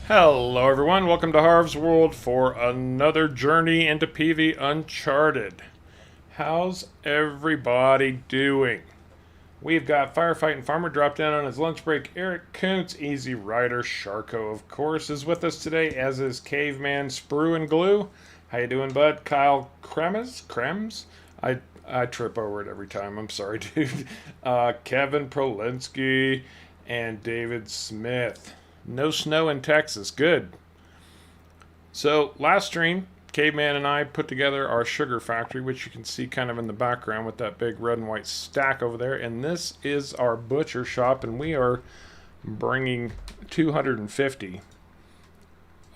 Hello, everyone. Welcome to Harv's World for another journey into PV Uncharted. How's everybody doing? We've got Firefighting Farmer dropped in on his lunch break. Eric Kuntz, Easy Rider, Sharko, of course, is with us today, as is Caveman Sprue and Glue. How you doing, bud? Kyle Krems? I trip over it every time. I'm sorry, dude. Kevin Prolinsky and David Smith. No snow in Texas. Good. So, last stream, Caveman and I put together our sugar factory, which you can see kind of in the background with that big red and white stack over there. And this is our butcher shop, and we are bringing 250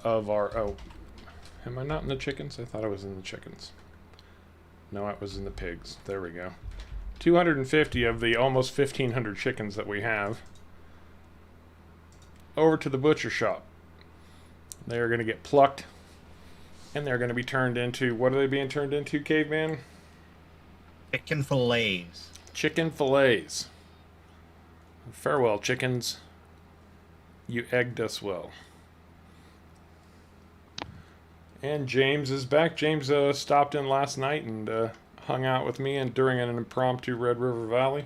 of our. Oh, am I not in the chickens? I thought I was in the chickens. No, I was in the pigs. There we go. 250 of the almost 1,500 chickens that we have over to the butcher shop. They're going to get plucked, and they're going to be turned into, what are they being turned into, Caveman? Chicken fillets. Chicken fillets. Farewell, chickens. You egged us well. And James is back. James stopped in last night and hung out with me and during an impromptu Red River Valley.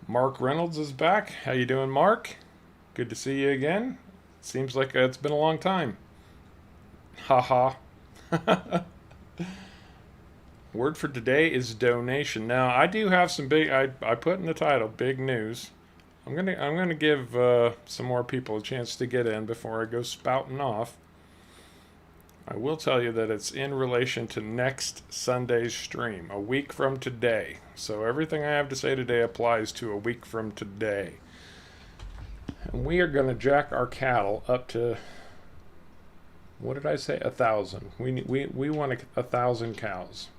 Mark Reynolds is back. How you doing, Mark? Good to see you again. Seems like it's been a long time. Haha. Word for today is donation. Now I do have some big. I put in the title big news. I'm gonna give some more people a chance to get in before I go spouting off. I will tell you that it's in relation to next Sunday's stream, a week from today. So everything I have to say today applies to a week from today. And we are going to jack our cattle up to, what did I say? 1,000. We want 1,000 cows.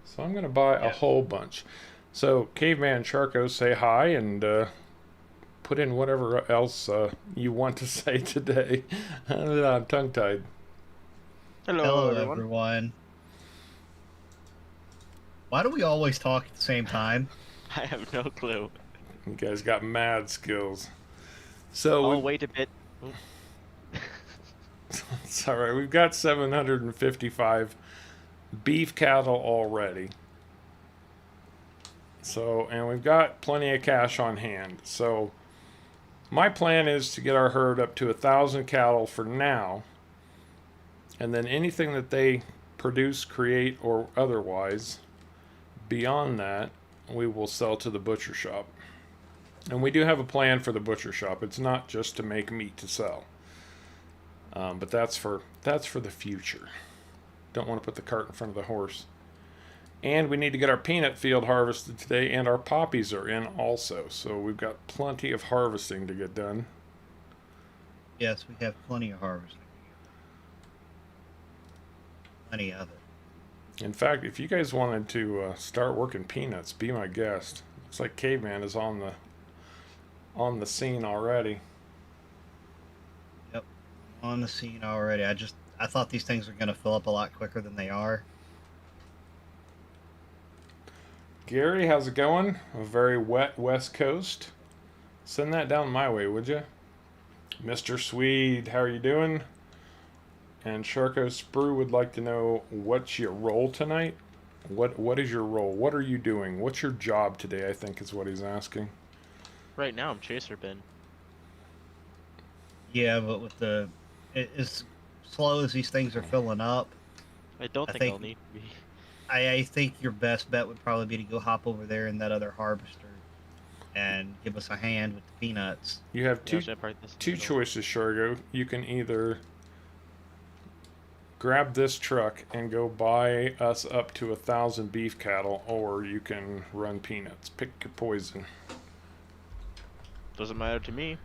So I'm going to buy a whole bunch. So Caveman Sharko, say hi and put in whatever else you want to say today. I'm tongue-tied. Hello, everyone. Why do we always talk at the same time? I have no clue. You guys got mad skills. So I'll wait a bit. It's all right. We've got 755 beef cattle already. So, and we've got plenty of cash on hand. So, my plan is to get our herd up to 1,000 cattle for now. And then anything that they produce, create, or otherwise, beyond that, we will sell to the butcher shop. And we do have a plan for the butcher shop. It's not just to make meat to sell. But that's for the future. Don't want to put the cart in front of the horse. And we need to get our peanut field harvested today, and our poppies are in also. So we've got plenty of harvesting to get done. Yes, we have plenty of harvesting. Plenty of it. In fact, if you guys wanted to start working peanuts, be my guest. Looks like Caveman is on the scene already. Yep, on the scene already. I thought these things were going to fill up a lot quicker than they are. Gary, how's it going? A very wet West Coast. Send that down my way, would you? Mr. Swede, how are you doing? And Sharko Sprue would like to know, what's your role tonight? What is your role? What are you doing? What's your job today, I think is what he's asking. Right now I'm Chaser Ben. Yeah, but with as slow as these things are filling up, I don't think I'll need to be. I think your best bet would probably be to go hop over there in that other harvester and give us a hand with the peanuts. You have two choices, Shargo. You can either grab this truck and go buy us up to 1,000 beef cattle, or you can run peanuts. Pick your poison. Doesn't matter to me.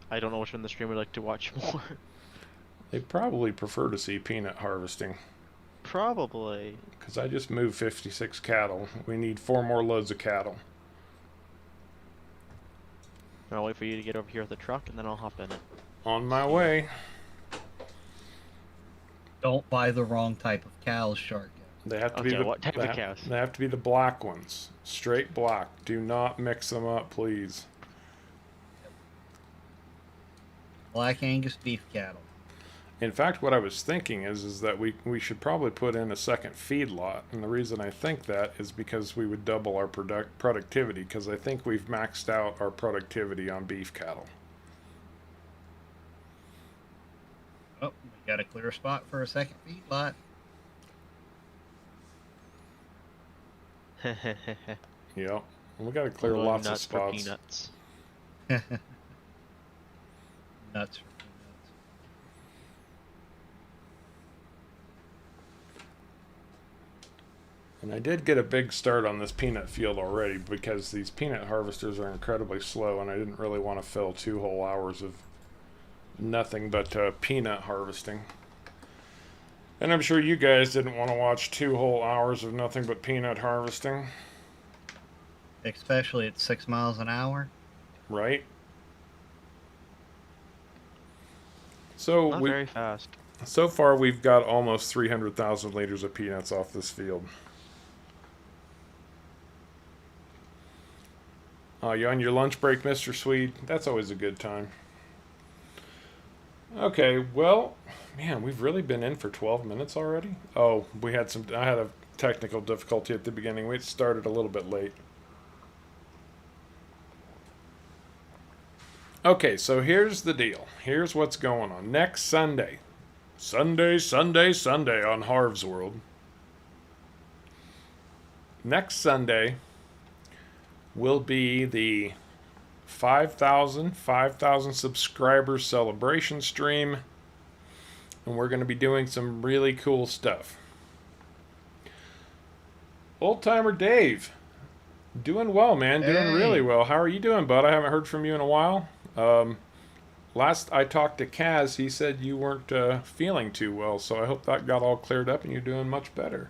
I don't know which one the streamer would like to watch more. They probably prefer to see peanut harvesting. Probably. Because I just moved 56 cattle. We need 4 more loads of cattle. I'll wait for you to get over here with the truck and then I'll hop in it. On my way. Don't buy the wrong type of cows, Shark. They have to Okay, be the what type of cows? They have to be the black ones. Straight black. Do not mix them up, please. Black Angus beef cattle. In fact, what I was thinking is that we should probably put in a second feedlot, and the reason I think that is because we would double our productivity, because I think we've maxed out our productivity on beef cattle. Oh, we got a clear spot for a second feedlot. Yep. We got to clear Although lots of nuts for spots. peanuts. Nuts for peanuts. And I did get a big start on this peanut field already because these peanut harvesters are incredibly slow, and I didn't really want to fill 2 whole hours of nothing but peanut harvesting. And I'm sure you guys didn't want to watch 2 whole hours of nothing but peanut harvesting, Especially at 6 miles an hour. right? So Not very fast. so far we've got almost 300,000 liters of peanuts off this field. You on your lunch break, Mr. Swede? That's always a good time. Okay, well, man, we've really been in for 12 minutes already. Oh, I had a technical difficulty at the beginning. We started a little bit late. Okay, so here's the deal. Here's what's going on. Next Sunday. Sunday on Harv's World. Next Sunday will be the 5,000 subscriber celebration stream, and we're going to be doing some really cool stuff. Old Timer Dave, doing well, man. Doing really well. How are you doing, bud? I haven't heard from you in a while. Last I talked to Kaz, he said you weren't feeling too well, so I hope that got all cleared up and you're doing much better.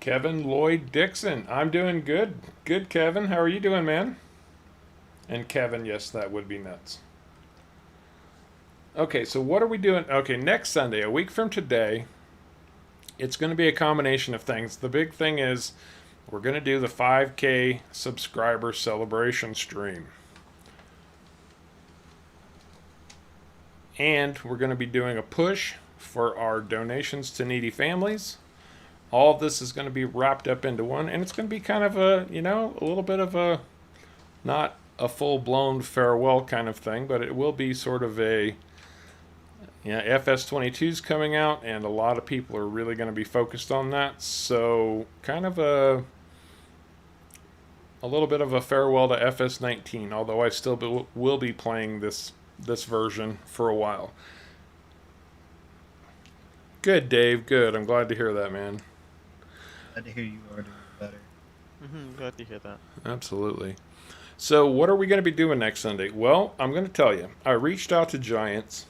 Kevin Lloyd Dixon, I'm doing good. Good, Kevin. How are you doing, man? And Kevin, yes, that would be nuts. Okay, so what are we doing? Okay, next Sunday, a week from today, it's going to be a combination of things. The big thing is we're going to do the 5K subscriber celebration stream. And we're going to be doing a push for our donations to needy families. All of this is going to be wrapped up into one, and it's going to be kind of a, a little bit of a, not a full-blown farewell kind of thing, but it will be sort of a, FS22's coming out, and a lot of people are really going to be focused on that, so kind of a little bit of a farewell to FS19, although I still will be playing this version for a while. Good, Dave, good. I'm glad to hear that, man. Glad to hear you are doing better. Glad to hear that. Absolutely. So what are we going to be doing next Sunday? Well, I'm going to tell you. I reached out to Giants.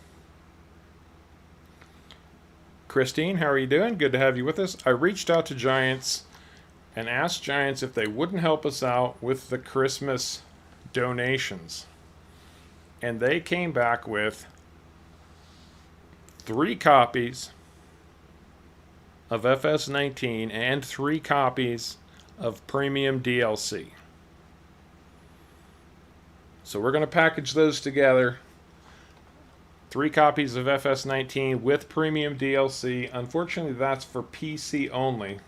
Christine, how are you doing? Good to have you with us. I reached out to Giants and asked Giants if they wouldn't help us out with the Christmas donations. And they came back with 3 copies of FS19 and 3 copies of premium DLC. So we're going to package those together. 3 copies of FS19 with premium DLC. Unfortunately, that's for PC only.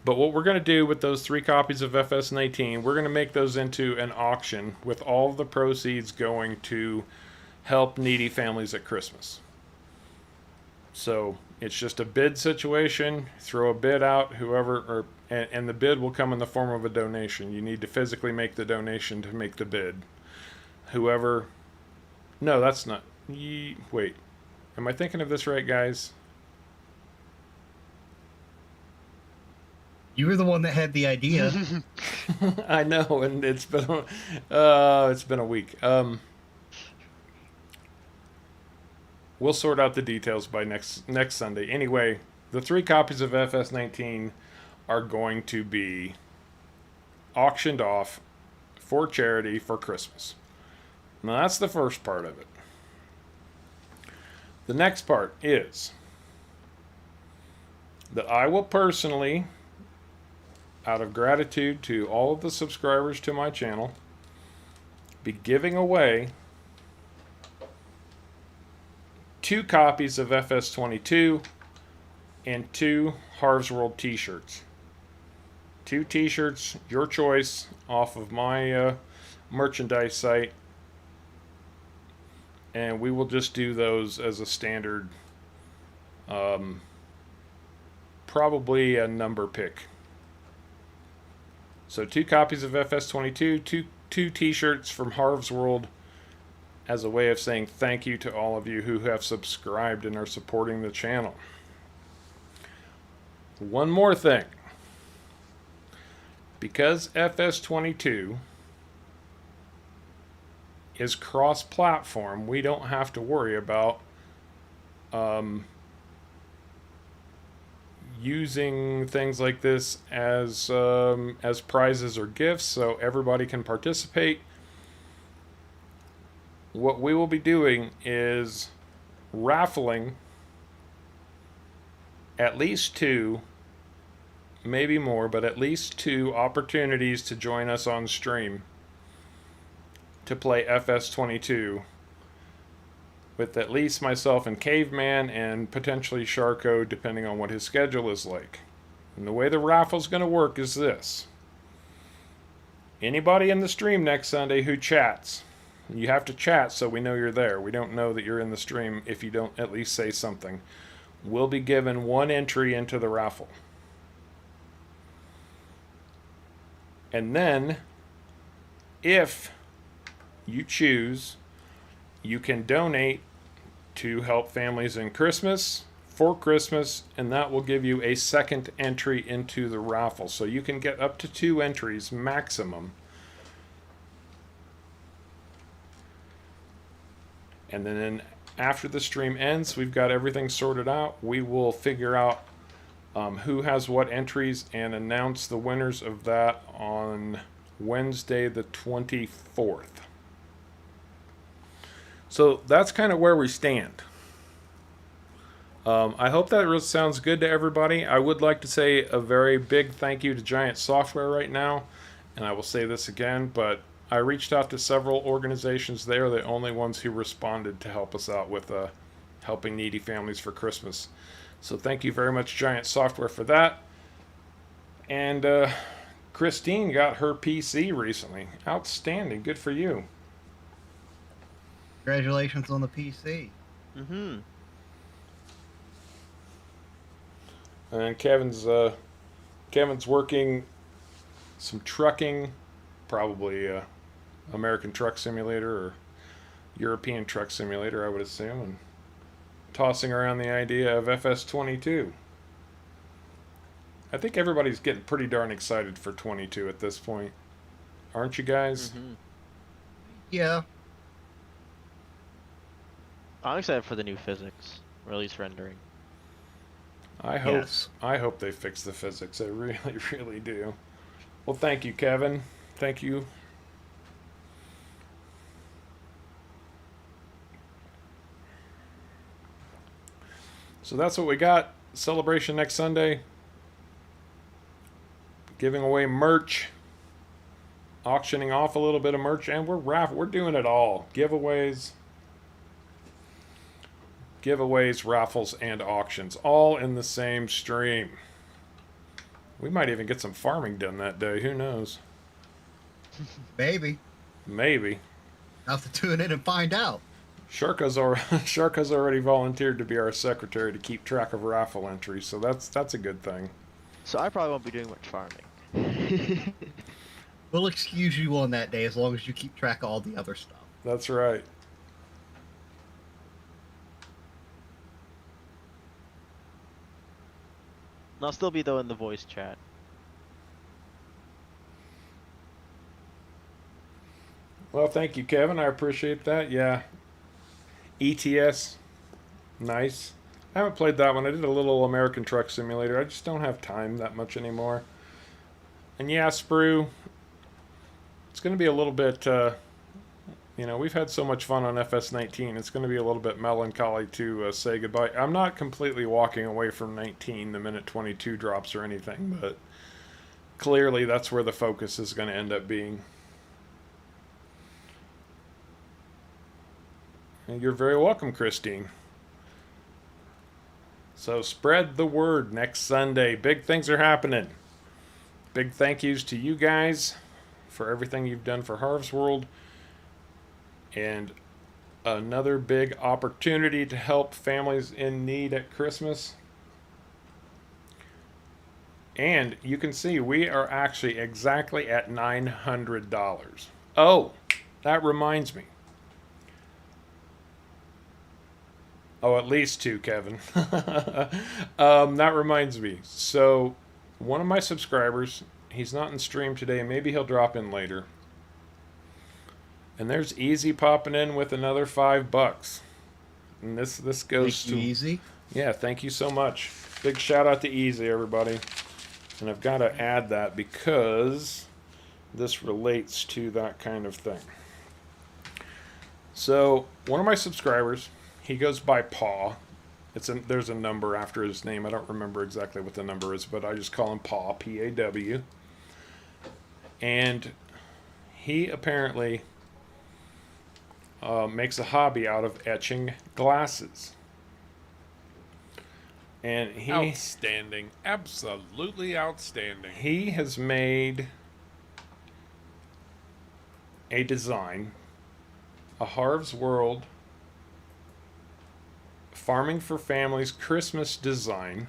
But what we're going to do with those 3 copies of FS19, we're going to make those into an auction with all of the proceeds going to help needy families at Christmas. So it's just a bid situation. Throw a bid out, and the bid will come in the form of a donation. You need to physically make the donation to make the bid. No, that's not. Wait, am I thinking of this right, guys? You were the one that had the idea. I know, and it's been a week. We'll sort out the details by next Sunday. Anyway, the 3 copies of FS19 are going to be auctioned off for charity for Christmas. Now that's the first part of it. The next part is that I will personally, out of gratitude to all of the subscribers to my channel, be giving away 2 copies of FS22 and 2 Harv's World t-shirts. 2 t-shirts, your choice, off of my merchandise site. And we will just do those as a standard, probably a number pick. So 2 copies of FS22, two t-shirts from Harv's World, as a way of saying thank you to all of you who have subscribed and are supporting the channel. One more thing. Because FS22 is cross-platform, we don't have to worry about using things like this as prizes or gifts, so everybody can participate. What we will be doing is raffling at least 2, maybe more, but at least 2 opportunities to join us on stream to play FS22 with at least myself and Caveman and potentially Sharko, depending on what his schedule is like. And the way the raffle's going to work is this. Anybody in the stream next Sunday who chats, you have to chat so we know you're there. We don't know that you're in the stream if you don't at least say something. Will be given 1 entry into the raffle. And then, if you choose, you can donate to help families in Christmas, for Christmas, and that will give you a second entry into the raffle. So you can get up to 2 entries maximum. And then after the stream ends, we've got everything sorted out. We will figure out who has what entries and announce the winners of that on Wednesday the 24th. So that's kind of where we stand. I hope that sounds good to everybody. I would like to say a very big thank you to Giant Software right now, and I will say this again, but I reached out to several organizations. They are the only ones who responded to help us out with helping needy families for Christmas. So thank you very much, Giant Software, for that. And Christine got her PC recently. Outstanding. Good for you. Congratulations on the PC. Mm-hmm. And Kevin's working some trucking, probably American Truck Simulator or European Truck Simulator, I would assume, and tossing around the idea of FS22. I think everybody's getting pretty darn excited for 22 at this point. Aren't you guys? Mm-hmm. Yeah. I'm excited for the new physics, or at least rendering. I hope Yes. I hope they fix the physics. I really, really do. Well, thank you, Kevin. Thank you. So that's what we got. Celebration next Sunday. Giving away merch. Auctioning off a little bit of merch, and we're doing it all. Giveaways, raffles, and auctions, all in the same stream. We might even get some farming done that day. Who knows? Maybe. Maybe. I'll have to tune in and find out. Sharka's already volunteered to be our secretary to keep track of raffle entries, so that's a good thing. So I probably won't be doing much farming. We'll excuse you on that day as long as you keep track of all the other stuff. That's right. I'll still be though in the voice chat. Well, thank you, Kevin. I appreciate that. Yeah. ETS. Nice. I haven't played that one. I did a little American Truck Simulator. I just don't have time that much anymore. And yeah, Sprue, it's going to be a little bit You know, we've had so much fun on FS19. It's going to be a little bit melancholy to say goodbye. I'm not completely walking away from 19 the minute 22 drops or anything, but clearly that's where the focus is going to end up being. And you're very welcome, Christine. So spread the word next Sunday. Big things are happening. Big thank yous to you guys for everything you've done for Harv's World. And another big opportunity to help families in need at Christmas. And you can see we are actually exactly at $900. Oh, that reminds me. Oh, at least two, Kevin. That reminds me. So, one of my subscribers, he's not in stream today. Maybe he'll drop in later. And there's Easy popping in with another $5. And this goes Thank you, to Easy. Yeah, thank you so much. Big shout out to Easy, everybody. And I've got to add that because this relates to that kind of thing. So, one of my subscribers, he goes by Paw. There's a number after his name. I don't remember exactly what the number is, but I just call him Paw, P-A-W. And he apparently makes a hobby out of etching glasses. And Outstanding. Absolutely outstanding. he has made a design, a Harv's World Farming for Families Christmas design.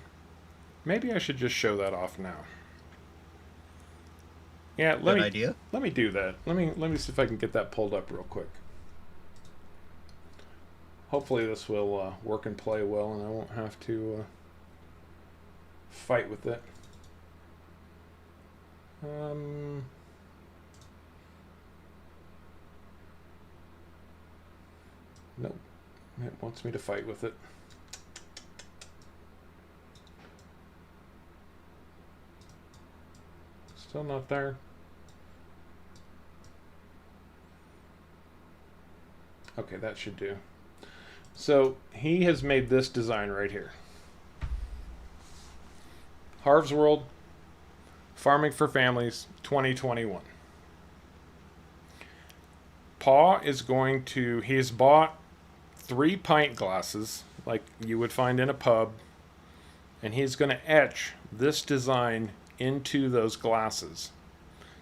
Maybe I should just show that off now. Yeah, Good idea. let me do that. Let me see if I can get that pulled up real quick. Hopefully this will work and play well, and I won't have to fight with it. Nope. It wants me to fight with it. Still not there. Okay, that should do. So he has made this design right here. Harv's World Farming for Families 2021. Paw is going to, he's bought 3 pint glasses like you would find in a pub, and he's going to etch this design into those glasses.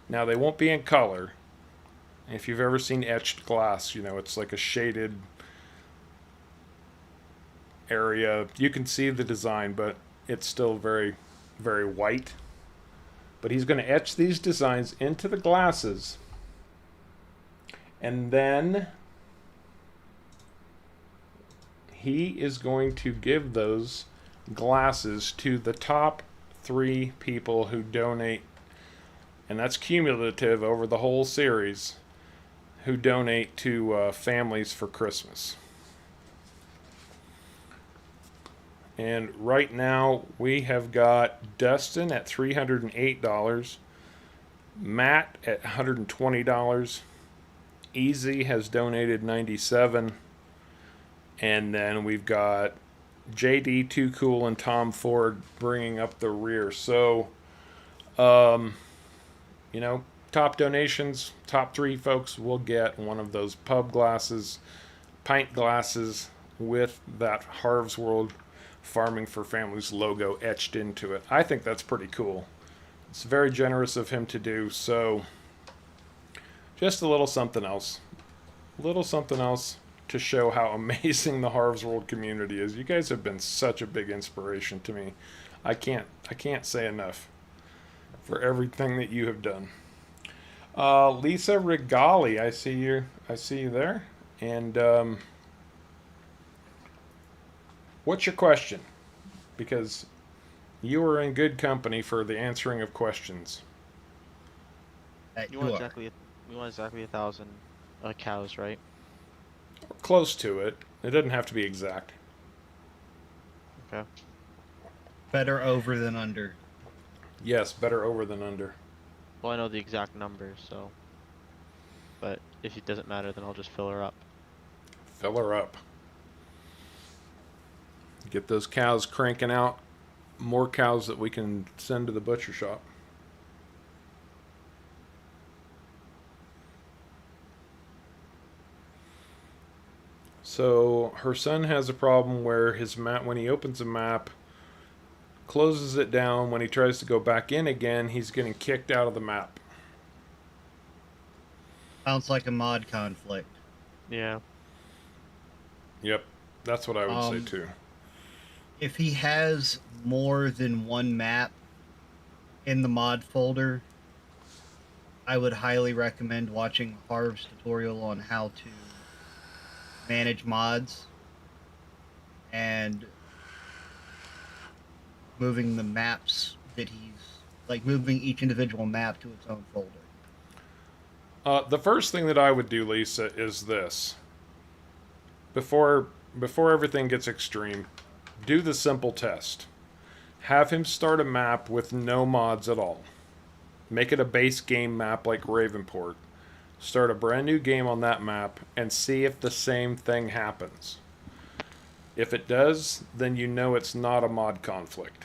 Now they won't be in color. If you've ever seen etched glass, you know, it's like a shaded area. You can see the design, but it's still very, very white. But he's going to etch these designs into the glasses, and then he is going to give those glasses to the top 3 people who donate, and that's cumulative over the whole series, who donate to families for Christmas. And right now we have got Dustin at $308, Matt at $120, Easy has donated $97, and then we've got JD Too Cool and Tom Ford bringing up the rear. So, you know, top donations, top 3 folks will get one of those pub glasses, pint glasses with that Harv's World Farming for Families logo etched into it. I think that's pretty cool. It's very generous of him to do. So, just a little something else. A little something else to show how amazing the Harv's World community is. You guys have been such a big inspiration to me. I can't say enough for everything that you have done. Lisa Regali, I see you there. And what's your question? Because you are in good company for the answering of questions. You want exactly 1,000 cows, right? Close to it. It doesn't have to be exact. Okay. Better over than under. Yes, better over than under. Well, I know the exact number, so. But if it doesn't matter, then I'll just fill her up. Fill her up. Get those cows cranking out more cows that we can send to the butcher shop. So her son has a problem where his map, when he opens a map, closes it down. When he tries to go back in again, he's getting kicked out of the map. Sounds like a mod conflict. Yeah. Yep, that's what I would say too. If he has more than one map in the mod folder, I would highly recommend watching Harv's tutorial on how to manage mods and moving the maps that moving each individual map to its own folder. The first thing that I would do, Lisa, is this. Before everything gets extreme, do the simple test. Have him start a map with no mods at all. Make it a base game map like Ravenport. Start a brand new game on that map and see if the same thing happens. If it does, then you know it's not a mod conflict.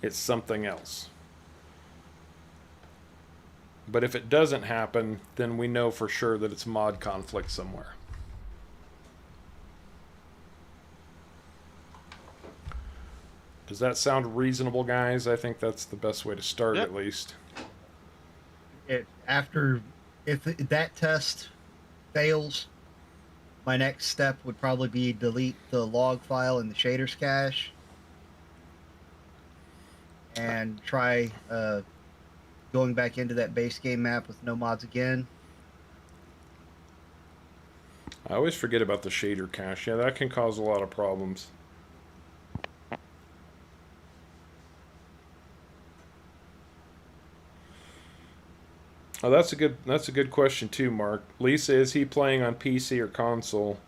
It's something else. But if it doesn't happen, then we know for sure that it's mod conflict somewhere. Does that sound reasonable, guys? I think that's the best way to start, Yep. at least. If that test fails, my next step would probably be delete the log file in the shaders cache and try going back into that base game map with no mods again. I always forget about the shader cache. Yeah, that can cause a lot of problems. Oh, that's a good question too, Mark. Lisa, is he playing on PC or console?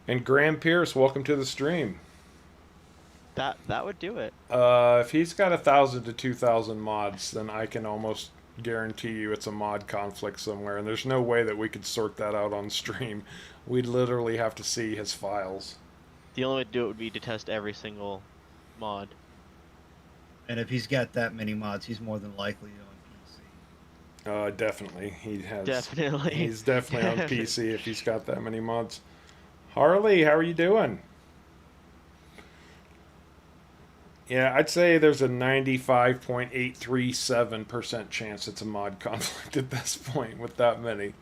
And Graham Pierce, welcome to the stream. That would do it. If he's got 1,000 to 2,000 mods, then I can almost guarantee you it's a mod conflict somewhere, and there's no way that we could sort that out on stream. We'd literally have to see his files. The only way to do it would be to test every single mod. And if he's got that many mods, he's more than likely on PC. Definitely. He has. Definitely. He's definitely on PC if he's got that many mods. Harley, how are you doing? Yeah, I'd say there's a 95.837% chance it's a mod conflict at this point with that many.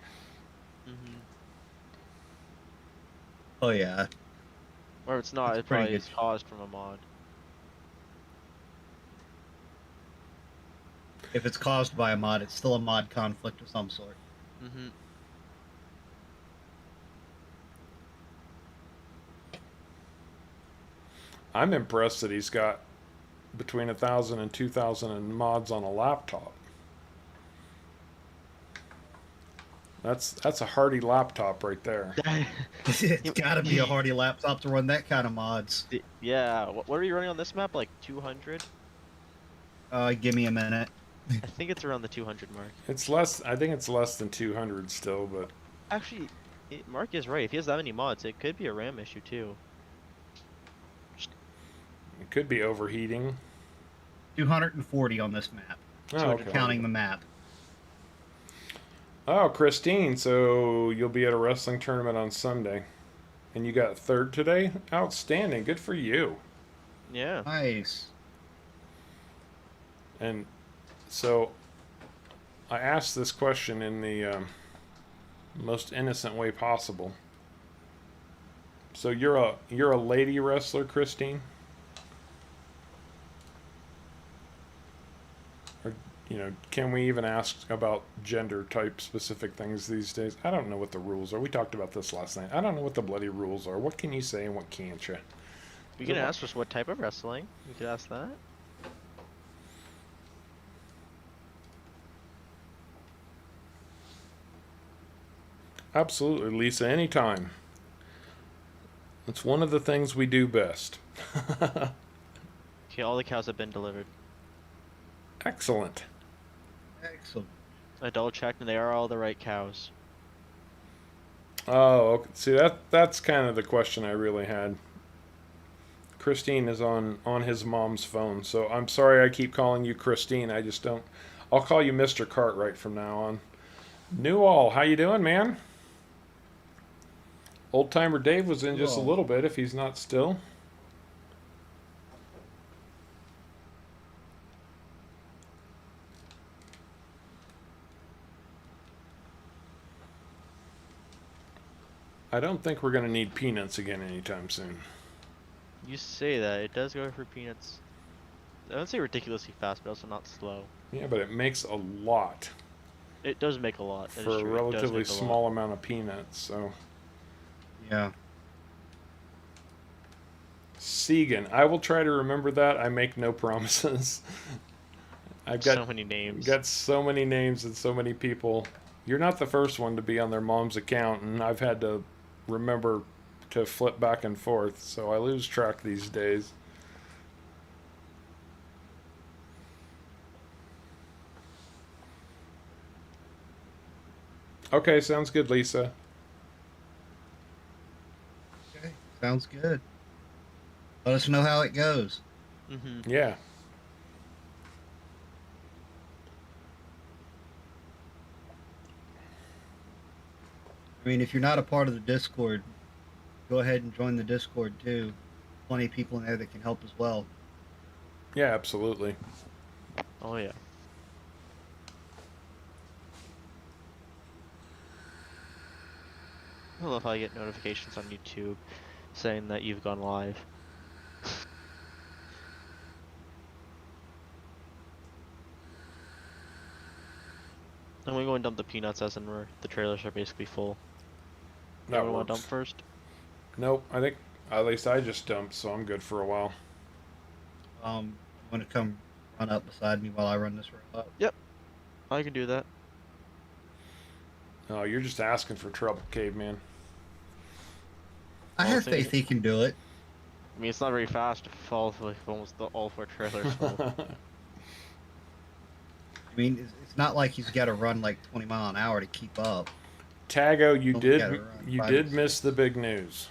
Mm-hmm. Oh yeah. Or if it's not, That's it pretty probably good. is caused from a mod. If it's caused by a mod, it's still a mod conflict of some sort. Mm-hmm. I'm impressed that he's got between 1,000 and 2,000 mods on a laptop. That's a hardy laptop right there. It's got to be a hardy laptop to run that kind of mods. Yeah, what are you running on this map? Like 200? Give me a minute. I think it's around the 200 mark. It's less. I think it's less than 200 still, but Actually, Mark is right. If he has that many mods, it could be a RAM issue too. it could be overheating. 240 on this map. Oh, So okay. counting the map. Oh, Christine, so you'll be at a wrestling tournament on Sunday. And you got third today? Outstanding. Good for you. Yeah. Nice. And so I asked this question in the most innocent way possible. So you're a lady wrestler, Christine? Or, can we even ask about gender type specific things these days? I don't know what the rules are. We talked about this last night. I don't know what the bloody rules are. What can you say and what can't you? We can ask us what type of wrestling. We could ask that. Absolutely, Lisa, anytime. It's one of the things we do best. Okay, all the cows have been delivered. Excellent. Excellent. I double checked and they are all the right cows. Oh, okay. See that's kind of the question I really had. Christine is on his mom's phone, so I'm sorry I keep calling you Christine. I just don't. I'll call you Mr. Cartwright from now on. Newall, how you doing, man? Old timer Dave was in just a Cool. little bit, if he's not still. I don't think we're gonna need peanuts again anytime soon. You say that, it does go for peanuts. I don't say ridiculously fast, but also not slow. Yeah, but it makes a lot It does make a lot. That for is a true. It does relatively make a lot. small amount of peanuts. So, Yeah. Segan, I will try to remember that. I make no promises. I've got So many names. got so many names and so many people. You're not the first one to be on their mom's account, and I've had to remember to flip back and forth, so I lose track these days. Okay, sounds good, Lisa. Okay. Sounds good. Let us know how it goes. Mm-hmm. Yeah. I mean, if you're not a part of the Discord, go ahead and join the Discord too. Plenty of people in there that can help as well. Yeah, absolutely. Oh yeah. I love how I get notifications on YouTube saying that you've gone live. I'm gonna go and dump the peanuts as in the trailers are basically full. That Anyone want to works. dump first? Nope, I think at least I just dumped, so I'm good for a while. I'm going to come run up beside me while I run this row up. Yep, I can do that. Oh, you're just asking for trouble, caveman. I Well, have the thing faith he can do it. I mean, it's not very fast to fall with almost all four trailers full. I mean, it's not like he's got to run like 20 mile an hour to keep up. Tago, you Only gotta did run you 5 did or miss 6. the big news,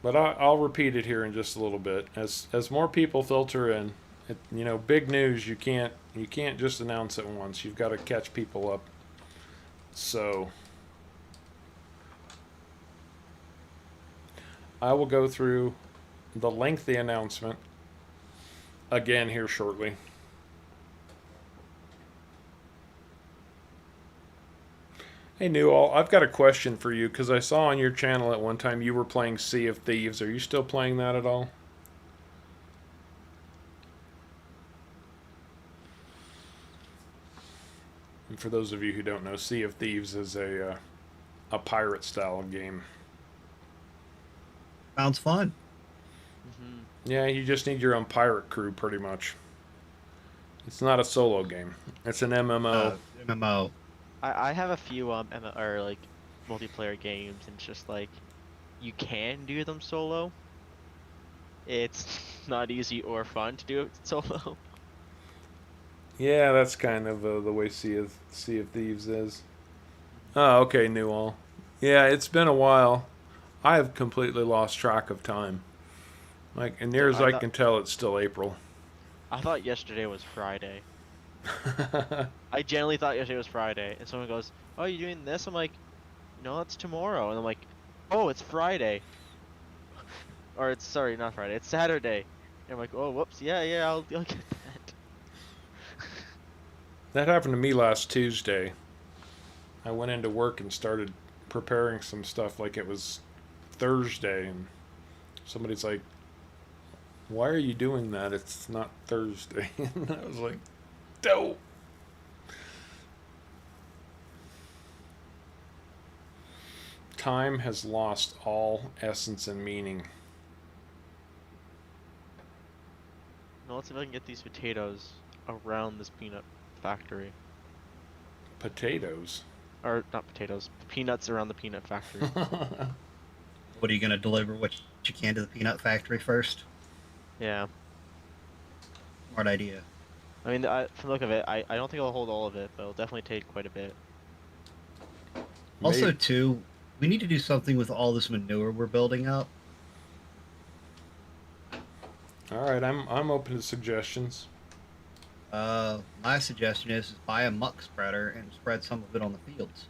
but I'll repeat it here in just a little bit. As more people filter in, big news. You can't just announce it once. You've got to catch people up. So I will go through the lengthy announcement again here shortly. Hey, Newall, I've got a question for you because I saw on your channel at one time you were playing Sea of Thieves. Are you still playing that at all? And for those of you who don't know, Sea of Thieves is a pirate style game. Sounds fun. Hmm. Yeah, you just need your own pirate crew, pretty much. It's not a solo game. It's an MMO. MMO. I have a few or like multiplayer games, and it's just like you can do them solo. It's not easy or fun to do it solo. Yeah, that's kind of the way Sea of Thieves is. Oh, okay, Newall. Yeah, it's been a while. I have completely lost track of time. Like, and near as I I thought can tell, it's still April. I thought yesterday was Friday. I genuinely thought yesterday was Friday, and someone goes, "Oh, you doing this?" I'm like, "No, it's tomorrow." And I'm like, "Oh, it's Friday." Or it's sorry, not Friday. It's Saturday. And I'm like, "Oh, whoops. Yeah, I'll get that." That happened to me last Tuesday. I went into work and started preparing some stuff like it was Thursday, and somebody's like, "Why are you doing that? It's not Thursday." And I was like, "Dope." Time has lost all essence and meaning. Now let's see if I can get these potatoes around this peanut factory. Potatoes. Or not potatoes, peanuts around the peanut factory. What are you going to deliver? What you can to the peanut factory first? Yeah. Smart idea. I mean, from the look of it, I don't think I'll hold all of it, but it'll definitely take quite a bit. Also, Maybe. too, we need to do something with all this manure we're building up. All right, I'm open to suggestions. My suggestion is buy a muck spreader and spread some of it on the fields.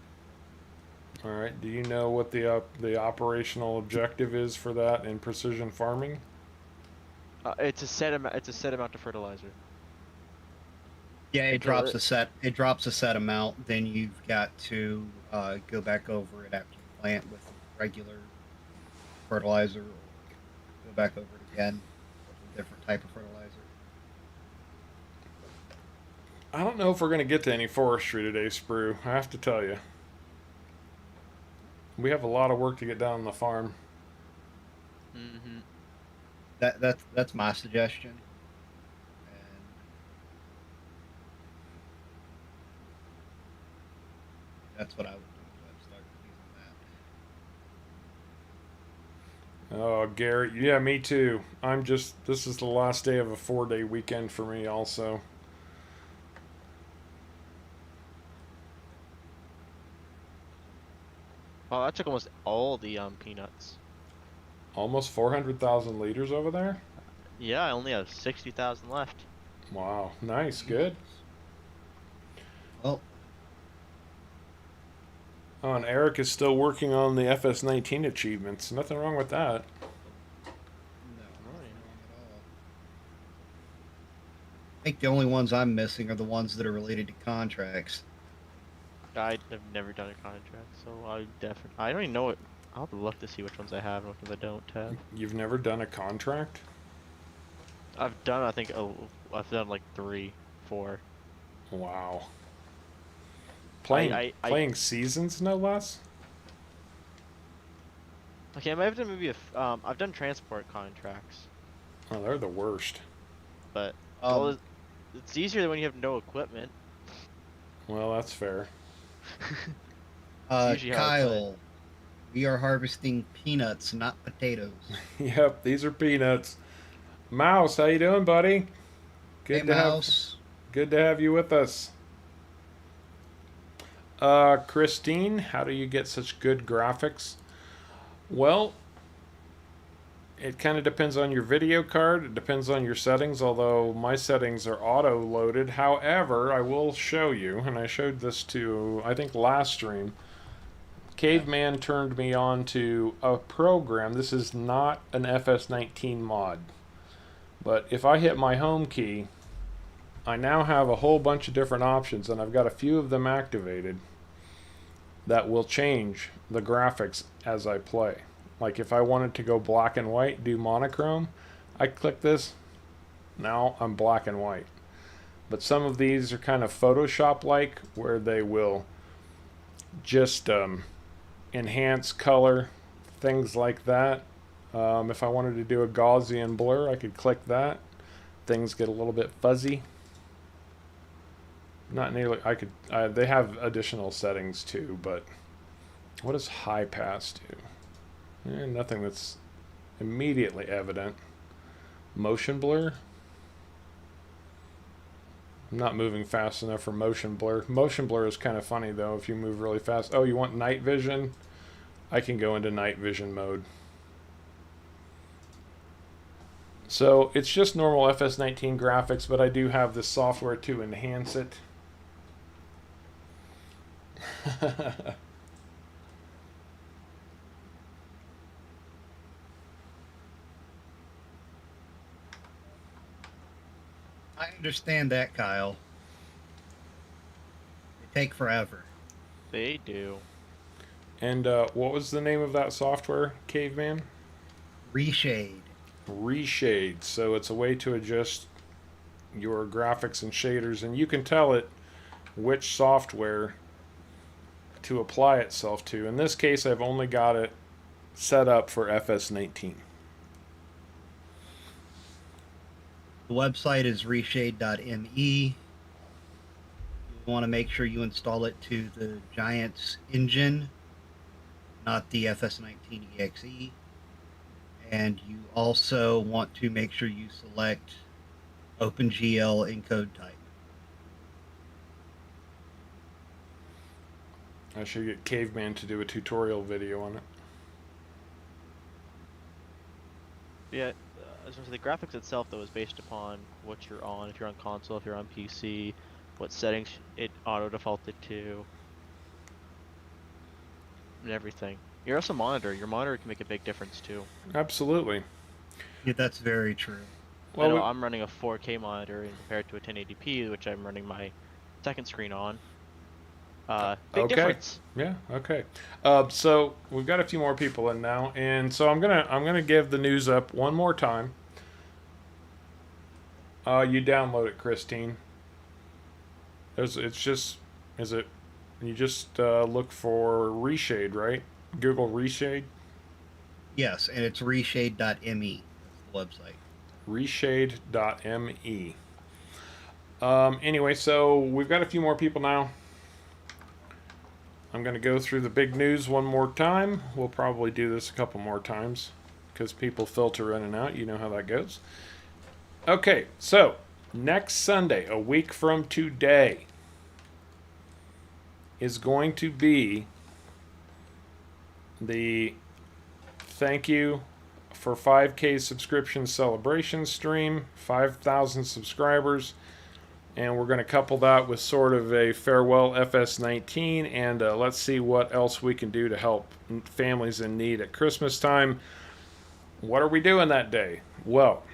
All right. Do you know what the operational objective is for that in precision farming? It's a set amount. It's a set amount of fertilizer. Yeah, Until it drops a set amount. Then you've got to go back over it after you plant with regular fertilizer, or go back over it again with a different type of fertilizer. I don't know if we're going to get to any forestry today, Sprue. I have to tell you. We have a lot of work to get done on the farm. hmm That's my suggestion. And that's what I would do. I'd start using that. Oh, Garrett, yeah, me too. This is the last day of a 4-day weekend for me, also. Oh, that took almost all the peanuts. Almost 400,000 liters over there? Yeah, I only have 60,000 left. Wow, nice, good. Well, Oh, and Eric is still working on the FS19 achievements. Nothing wrong with that. no, Oh, nothing yeah. wrong at all. I think the only ones I'm missing are the ones that are related to contracts. I have never done a contract, so I don't even know what. I'll have to look to see which ones I have and which ones I don't have. You've never done a contract? I've done, I think, I've done like 3, 4. Wow. I Playing seasons, no less? Okay, I might have done maybe I've done transport contracts, Oh, they're the worst. but well, Um, it's easier when you have no equipment. Well, that's fair. It's usually how I play. Kyle, we are harvesting peanuts, not potatoes. Yep, these are peanuts. Mouse, how you doing, buddy? Hey, Good to have Mouse. good to have you with us. Christine, how do you get such good graphics? Well, it kind of depends on your video card. It depends on your settings, although my settings are auto loaded. However, I will show you, and I showed this to, I think, last stream. Caveman turned me on to a program. This is not an FS19 mod. But if I hit my home key, I now have a whole bunch of different options, and I've got a few of them activated that will change the graphics as I play. Like if I wanted to go black and white, do monochrome, I click this, now I'm black and white. But some of these are kind of Photoshop-like, where they will just enhance color, things like that. If I wanted to do a Gaussian blur, I could click that. Things get a little bit fuzzy. Not nearly. They have additional settings too, but what does high pass do? Nothing that's immediately evident. Motion blur. I'm not moving fast enough for motion blur. Motion blur is kind of funny though if you move really fast. Oh, you want night vision? I can go into night vision mode. So it's just normal FS19 graphics, but I do have this software to enhance it. I understand that, Kyle. They take forever. They do. And what was the name of that software, Caveman? Reshade. Reshade. So it's a way to adjust your graphics and shaders, and you can tell it which software to apply itself to. In this case, I've only got it set up for FS19. The website is reshade.me. You want to make sure you install it to the Giants engine, not the FS19 EXE. And you also want to make sure you select OpenGL encode type. I should get Caveman to do a tutorial video on it. Yeah, I was gonna say the graphics itself though is based upon what you're on. If you're on console, if you're on PC, what settings it auto defaulted to, and everything. You're also monitor. Your monitor can make a big difference too. Absolutely. Yeah, that's very true. I Well, know I'm running a 4K monitor and compared to a 1080p, which I'm running my second screen on. Big okay. difference. Yeah. Okay. So we've got a few more people in now, and so I'm gonna give the news up one more time. You download it, Christine. It's just is it? You just look for Reshade, right? Google Reshade. Yes, and it's reshade.me. That's the website. Reshade.me. Anyway, so we've got a few more people now. I'm going to go through the big news one more time. We'll probably do this a couple more times because people filter in and out. You know how that goes. Okay, so next Sunday, a week from today, is going to be the thank you for 5K subscription celebration stream, 5,000 subscribers. And we're going to couple that with sort of a farewell FS19, and let's see what else we can do to help families in need at Christmas time. What are we doing that day? Well,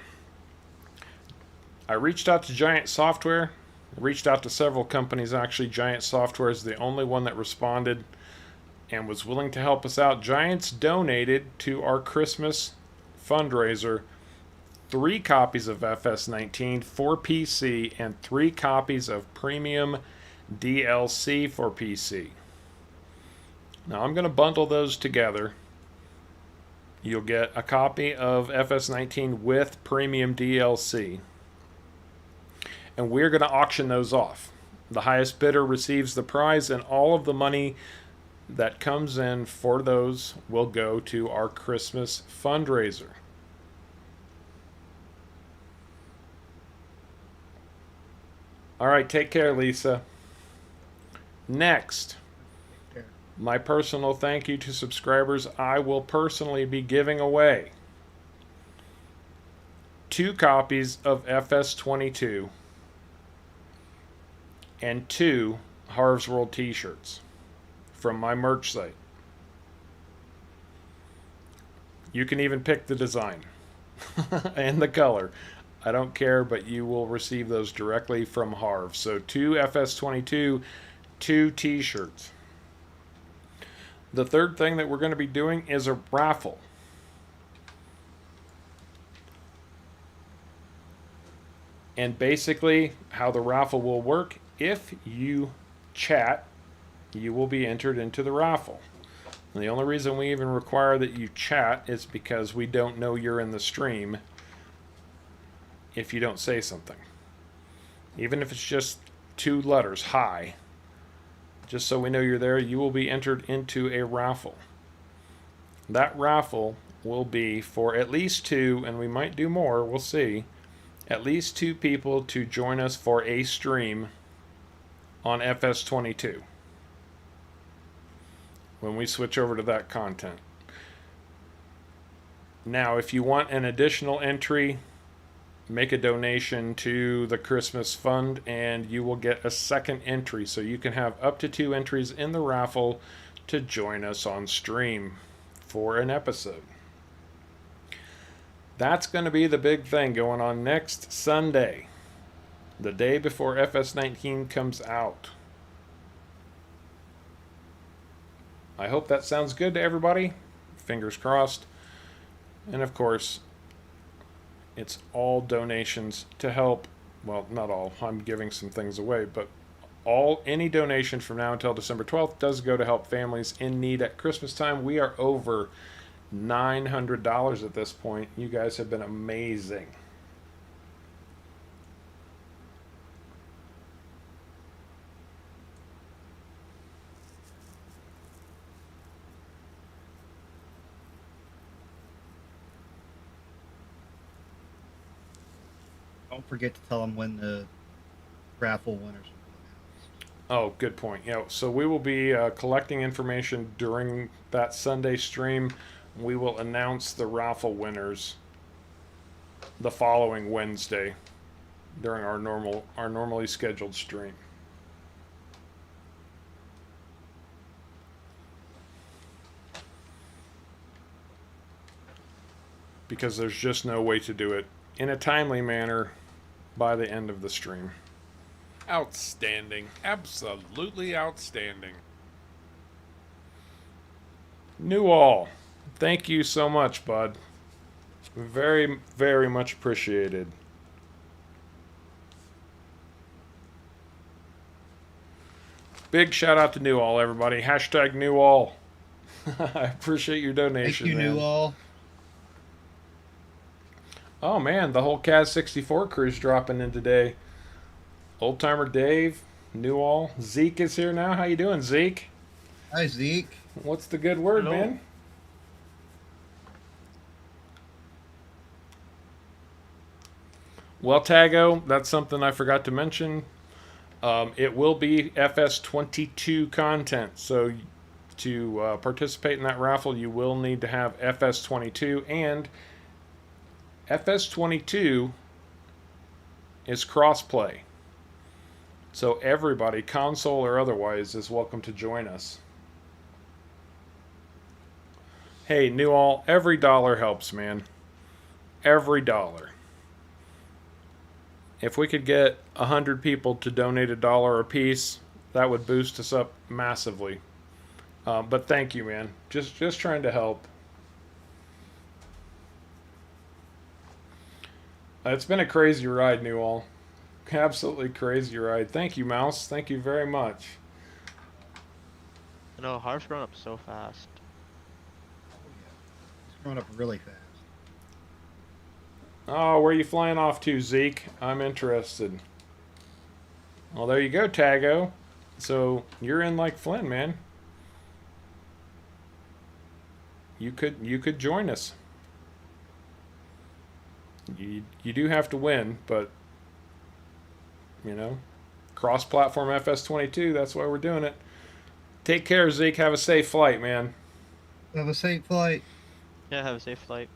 I reached out to Giant Software, reached out to several companies actually. Giant Software is the only one that responded and was willing to help us out. Giants donated to our Christmas fundraiser 3 copies of FS19 for PC and 3 copies of premium DLC for PC. Now I'm going to bundle those together. You'll get a copy of FS19 with premium DLC. And we're going to auction those off. The highest bidder receives the prize, and all of the money that comes in for those will go to our Christmas fundraiser. All right, take care, Lisa. Next, my personal thank you to subscribers. I will personally be giving away 2 copies of FS22 and 2 Harv's World t-shirts from my merch site. You can even pick the design and the color. I don't care, but you will receive those directly from Harv. So 2 FS22, 2 t-shirts. The third thing that we're going to be doing is a raffle. And basically how the raffle will work, if you chat, you will be entered into the raffle. And the only reason we even require that you chat is because we don't know you're in the stream if you don't say something. Even if it's just 2 letters, hi, just so we know you're there, you will be entered into a raffle. That raffle will be for at least 2, and we might do more, we'll see, at least 2 people to join us for a stream on FS22 when we switch over to that content. Now, if you want an additional entry, make a donation to the Christmas fund and you will get a second entry. So you can have up to 2 entries in the raffle to join us on stream for an episode. That's going to be the big thing going on next Sunday, the day before FS19 comes out. I hope that sounds good to everybody. Fingers crossed. And of course, it's all donations to help, well, not all, I'm giving some things away, but any donation from now until December 12th does go to help families in need at Christmas time. We are over $900 at this point. You guys have been amazing. Don't forget to tell them when the raffle winners are announced. Oh, good point. Yeah, so we will be collecting information during that Sunday stream. We will announce the raffle winners the following Wednesday during our normally scheduled stream. Because there's just no way to do it in a timely manner by the end of the stream. Outstanding. Absolutely outstanding. Newall, thank you so much, bud. Very, very much appreciated. Big shout out to Newall, everybody. Hashtag Newall. I appreciate your donation. Thank you, man. Newall. Oh man, the whole CAS 64 crew's dropping in today. Old timer Dave, Newall, Zeke is here now. How you doing, Zeke? Hi, Zeke. What's the good word, Hello. man? Well, Tago, that's something I forgot to mention. It will be FS22 content, so to participate in that raffle, you will need to have FS22, and FS22 is crossplay. So everybody, console or otherwise, is welcome to join us. Hey, Newall, every dollar helps, man. Every dollar. If we could get 100 people to donate $1 a piece, that would boost us up massively. But thank you, man. Just trying to help. It's been a crazy ride, Newall. Absolutely crazy ride. Thank you, Mouse. Thank you very much. I know Harv's grown up so fast. It's growing up really fast. Oh, where are you flying off to, Zeke? I'm interested. Well, there you go, Tago. So you're in like Flynn, man. You could join us. You do have to win, but you know, cross-platform FS22. That's why we're doing it. Take care, Zeke. Have a safe flight, man. Have a safe flight. Yeah, have a safe flight.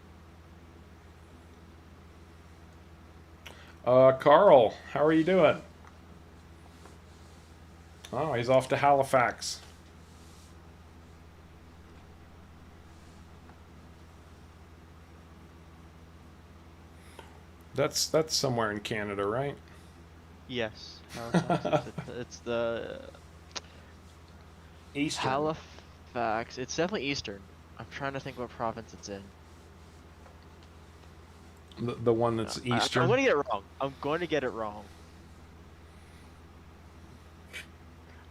Carl, how are you doing? Oh, he's off to Halifax. That's somewhere in Canada, right? Yes. Halifax. It's the Eastern. Halifax. It's definitely eastern. I'm trying to think what province it's in. The one that's No, eastern. I'm going to get it wrong. I'm going to get it wrong.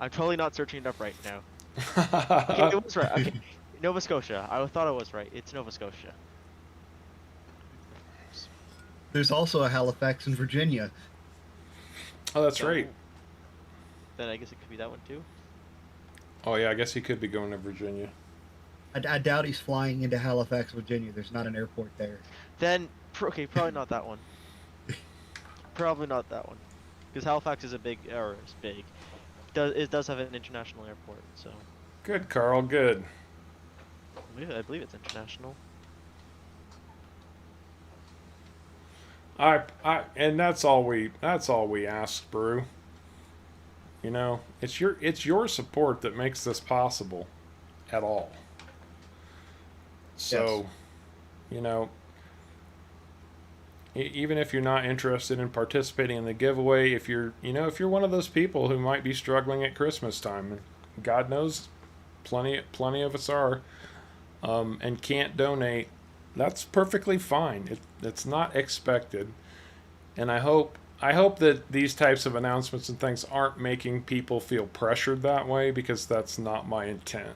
I'm totally not searching it up right now. Okay, it was right. Okay. Nova Scotia. I thought I was right. It's Nova Scotia. There's also a Halifax in Virginia. Oh, that's So, right. Then I guess it could be that one too. Oh yeah, I guess he could be going to Virginia. I doubt he's flying into Halifax, Virginia. There's not an airport there. Then, okay, probably not that one. Probably not that one. Because Halifax is a big, or it's big. It does have an international airport, so. Good, Carl. Good. I believe it's international. And that's all we ask, Brew. You know, it's your support that makes this possible at all. So, Yes. you know, even if you're not interested in participating in the giveaway, if you're one of those people who might be struggling at Christmas time, and God knows plenty of us are, and can't donate, that's perfectly fine. It's not expected, and I hope that these types of announcements and things aren't making people feel pressured that way, because that's not my intent.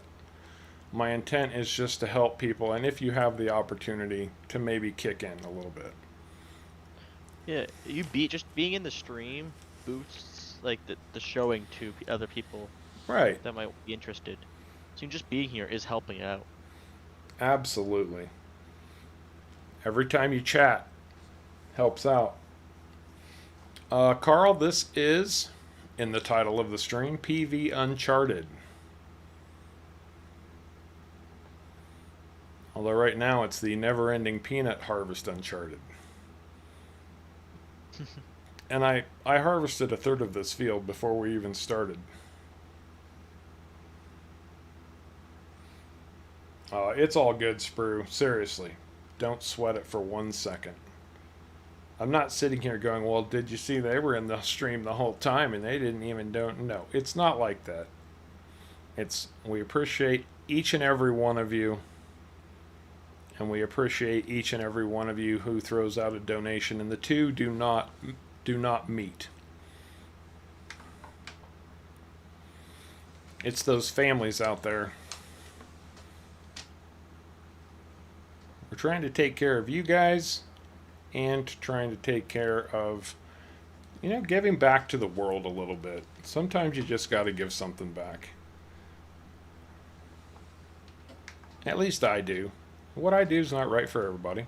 My intent is just to help people, and if you have the opportunity to maybe kick in a little bit. Yeah, just being in the stream boosts like the showing to other people Right. that might be interested. So just being here is helping out. Absolutely. Every time you chat helps out. Carl, this is in the title of the stream, PV Uncharted. Although right now it's the never-ending peanut harvest Uncharted. And I harvested a third of this field before we even started. It's all good, Sprue. Seriously. Don't sweat it for 1 second. I'm not sitting here going, well, did you see they were in the stream the whole time and they didn't even don't know. It's not like that. We appreciate each and every one of you. And we appreciate each and every one of you who throws out a donation, and the two do not meet. It's those families out there. We're trying to take care of you guys and trying to take care of, giving back to the world a little bit. Sometimes you just got to give something back. At least I do. What I do is not right for everybody.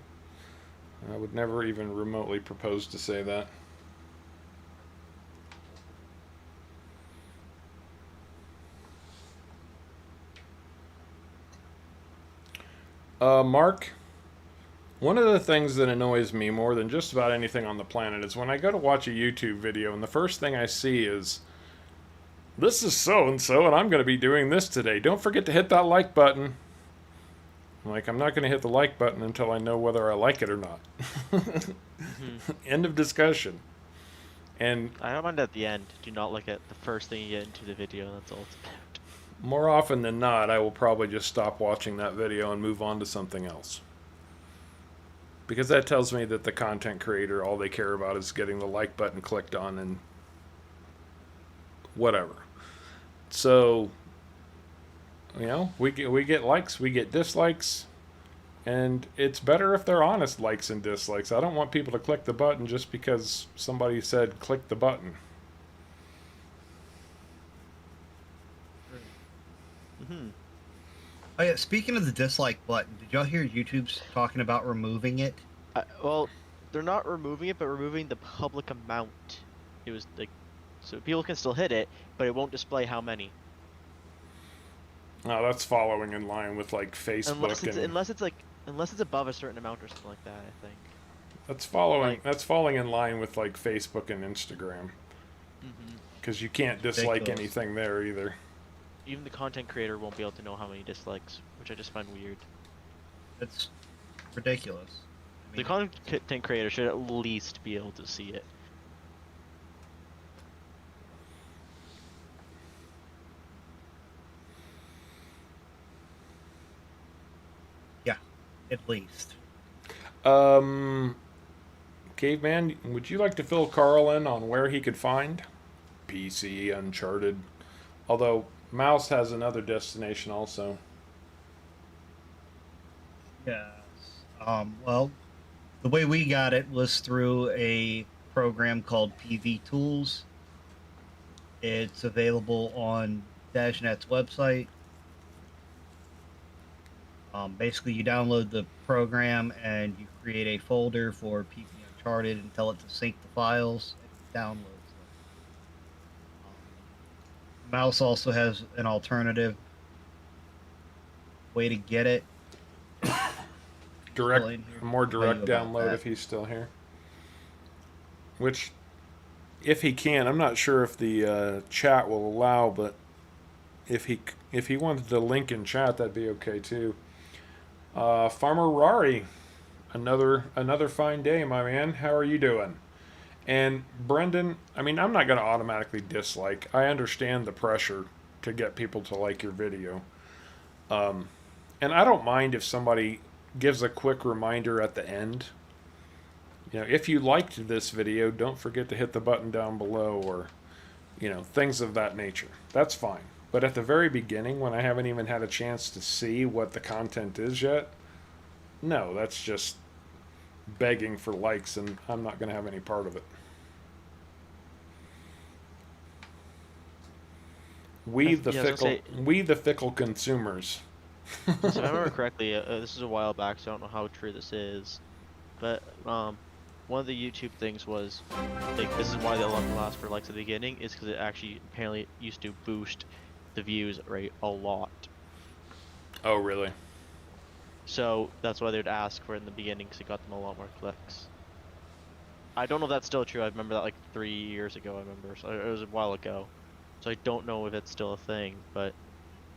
I would never even remotely propose to say that. Mark, one of the things that annoys me more than just about anything on the planet is when I go to watch a YouTube video and the first thing I see is, this is so-and-so and I'm going to be doing this today. Don't forget to hit that like button. I'm not going to hit the like button until I know whether I like it or not. End of discussion. And I don't mind at the end. Do not look at the first thing you get into the video. That's all it's about. more often than not, I will probably just stop watching that video and move on to something else. Because that tells me that the content creator, all they care about is getting the like button clicked on and whatever. So, we get likes, we get dislikes, and it's better if they're honest likes and dislikes. I don't want people to click the button just because somebody said click the button. Mm-hmm. Oh yeah, speaking of the dislike button, did y'all hear YouTube's talking about removing it? Well, they're not removing it, but removing the public amount. It was so people can still hit it, but it won't display how many. Oh, that's following in line with Facebook Unless it's above a certain amount or something like that, I think. That's falling in line with Facebook and Instagram. Because you can't dislike anything there either. Even the content creator won't be able to know how many dislikes, which I just find weird. It's ridiculous. The content creator should at least be able to see it. Yeah, at least. Caveman, would you like to fill Carl in on where he could find PC Uncharted? Although Mouse has another destination also. Yes. Well, the way we got it was through a program called PV Tools. It's available on DashNet's website. Basically, you download the program and you create a folder for PV Uncharted and tell it to sync the files and it downloads them. Mouse also has an alternative way to get it. More direct download if he's still here. Which, if he can, I'm not sure if the chat will allow, but if he wanted to link in chat, that'd be okay too. Farmer Rari, another fine day, my man. How are you doing? And Brendan, I'm not going to automatically dislike. I understand the pressure to get people to like your video. And I don't mind if somebody gives a quick reminder at the end. If you liked this video, don't forget to hit the button down below, or, things of that nature. That's fine. But at the very beginning, when I haven't even had a chance to see what the content is yet, no, that's just begging for likes, and I'm not going to have any part of it. We the fickle consumers. So if I remember correctly, this is a while back, so I don't know how true this is. But one of the YouTube things was like this is why the alarm lasts for like the beginning is because it actually apparently used to boost the views rate a lot. Oh, really? So that's why they'd ask for it in the beginning because it got them a lot more clicks. I don't know if that's still true. I remember that like 3 years ago. I remember, so it was a while ago. So I don't know if it's still a thing, but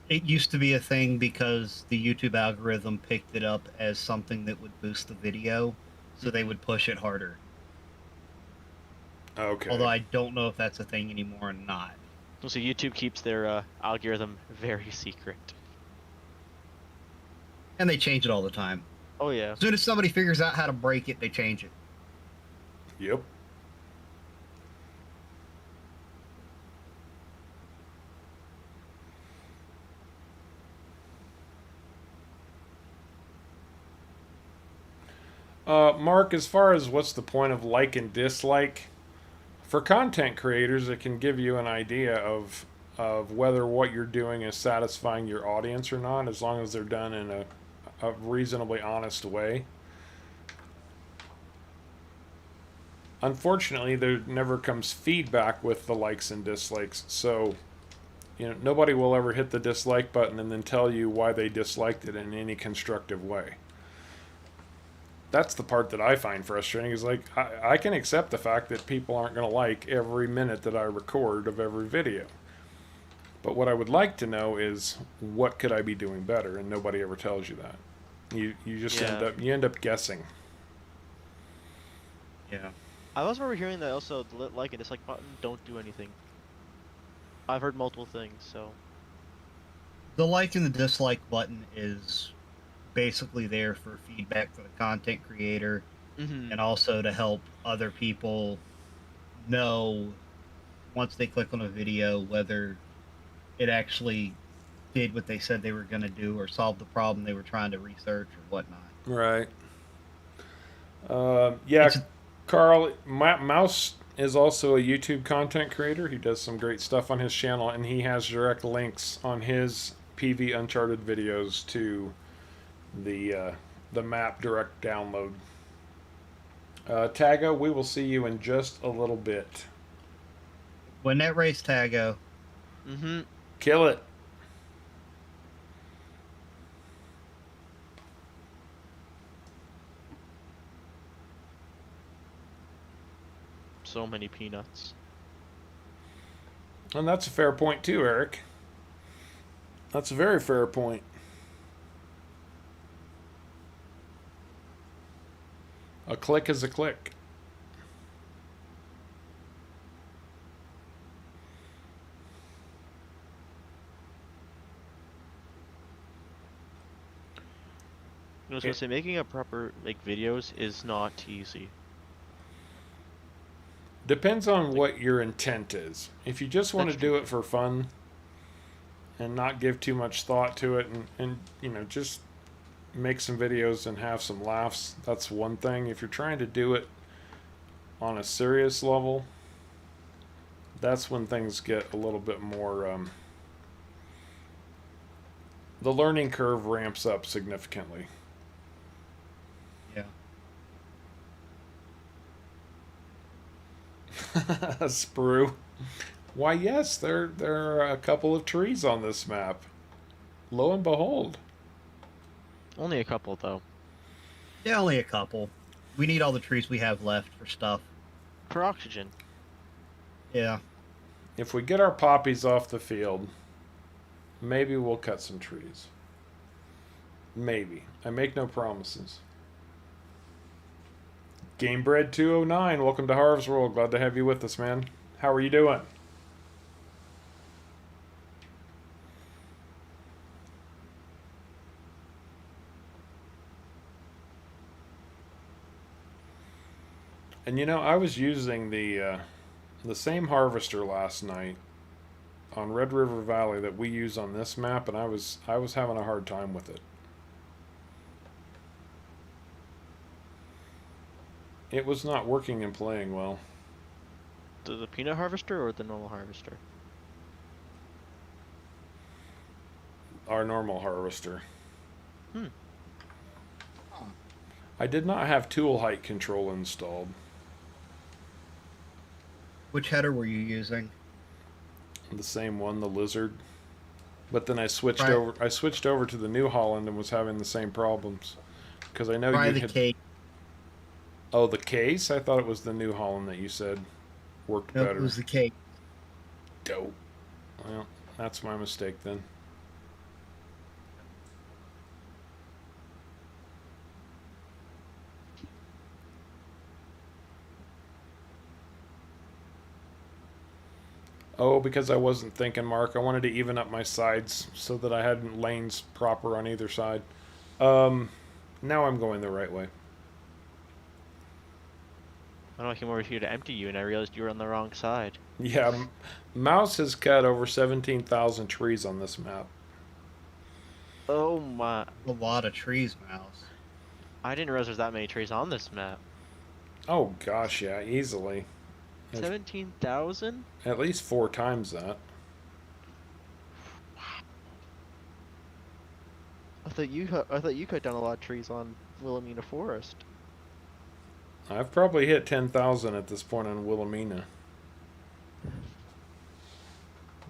It used to be a thing because the YouTube algorithm picked it up as something that would boost the video, so they would push it harder. Okay. Although I don't know if that's a thing anymore or not. so YouTube keeps their algorithm very secret. And they change it all the time. Oh yeah. As soon as somebody figures out how to break it, they change it. Yep. Mark, as far as what's the point of like and dislike, for content creators, it can give you an idea of whether what you're doing is satisfying your audience or not, as long as they're done in a reasonably honest way. Unfortunately, there never comes feedback with the likes and dislikes, so nobody will ever hit the dislike button and then tell you why they disliked it in any constructive way. That's the part that I find frustrating, is like I can accept the fact that people aren't going to like every minute that I record of every video. But what I would like to know is what could I be doing better, and nobody ever tells you that. You just Yeah. end up guessing. Yeah. I was remember hearing that also the like and dislike button don't do anything. I've heard multiple things, so The like and the dislike button is basically there for feedback for the content creator and also to help other people know once they click on a video whether it actually did what they said they were going to do or solved the problem they were trying to research or whatnot. Right. Yeah, It's, Carl, Mouse is also a YouTube content creator. He does some great stuff on his channel, and he has direct links on his PV Uncharted videos to the map direct download. Tago, we will see you in just a little bit. when that race Tago, Kill it. so many peanuts. And that's a fair point too, Eric. That's a very fair point. A click is a click. I was gonna say making a proper like videos is not easy. Depends on what your intent is. If you just want to That's do true. it for fun and not give too much thought to it, and just make some videos and have some laughs, that's one thing. If you're trying to do it on a serious level, that's when things get a little bit more the learning curve ramps up significantly. yeah. Sprue. Why, yes, there are a couple of trees on this map. Lo and behold. Only a couple though. Yeah, only a couple. We need all the trees we have left for stuff. For oxygen. Yeah. If we get our poppies off the field, maybe we'll cut some trees. Maybe. I make no promises. GameBread209, welcome to Harv's World. Glad to have you with us, man. How are you doing? And I was using the same harvester last night on Red River Valley that we use on this map, and I was having a hard time with it. It was not working and playing well. The peanut harvester or the normal harvester? Our normal harvester. I did not have tool height control installed. Which header were you using? The same one, the lizard. But then I switched Try, over. I switched over to the New Holland and was having the same problems because I know try you the had. case. Oh, the case. I thought it was the New Holland that you said worked Nope, it better. was the case. Dope. Well, that's my mistake then. Oh, because I wasn't thinking, Mark. I wanted to even up my sides so that I had lanes proper on either side. Now I'm going the right way. I came over here to empty you, and I realized you were on the wrong side. Yeah, Mouse has cut over 17,000 trees on this map. Oh my! A lot of trees, Mouse. I didn't realize there's that many trees on this map. Oh gosh, yeah, easily. There's 17,000? at least 4 times that. I thought you cut down a lot of trees on Wilhelmina Forest. I've probably hit 10,000 at this point on Wilhelmina.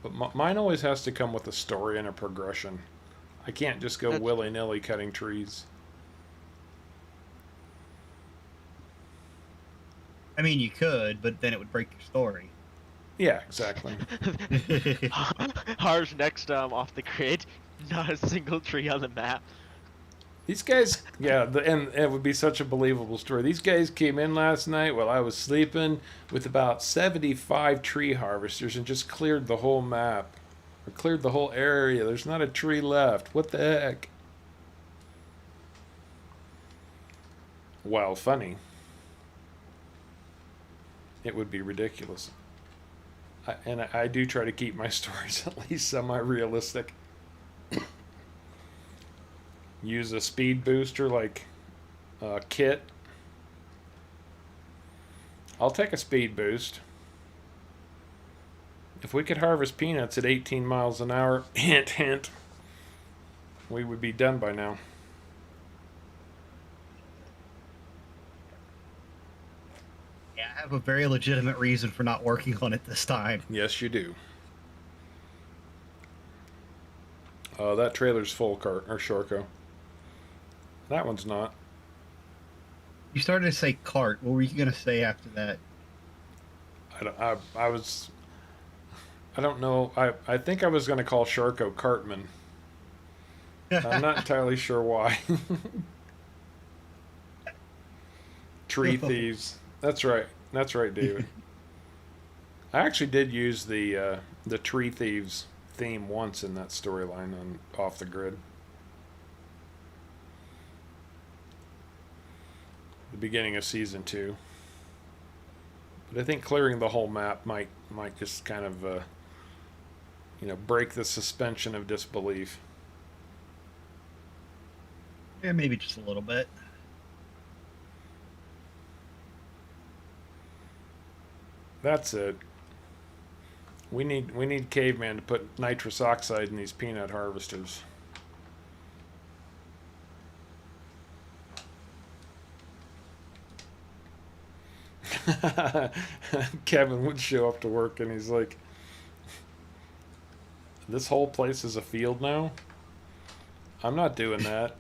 But mine always has to come with a story and a progression. I can't just go That's- willy-nilly cutting trees. I mean, you could, but then it would break your story. Yeah, exactly. Harv's next off the grid. Not a single tree on the map. These guys, yeah, and it would be such a believable story. These guys came in last night while I was sleeping with about 75 tree harvesters and just cleared the whole map. Or cleared the whole area. There's not a tree left. What the heck? Well, funny. It would be ridiculous. I do try to keep my stories at least semi-realistic. Use a speed booster like Kit. I'll take a speed boost. If we could harvest peanuts at 18 miles an hour, hint, hint, we would be done by now. Yeah, I have a very legitimate reason for not working on it this time. Yes, you do. That trailer's full, Shorko. That one's not. You started to say cart. What were you going to say after that? I was. I don't know. I think I was going to call Sharko Cartman. I'm not entirely sure why. Tree thieves. That's right. That's right, David. I actually did use the tree thieves theme once in that storyline on Off the Grid. The beginning of season 2. But I think clearing the whole map might just kind of break the suspension of disbelief. Yeah, maybe just a little bit. That's it. We need caveman to put nitrous oxide in these peanut harvesters. Kevin would show up to work and he's like, "This whole place is a field now? I'm not doing that."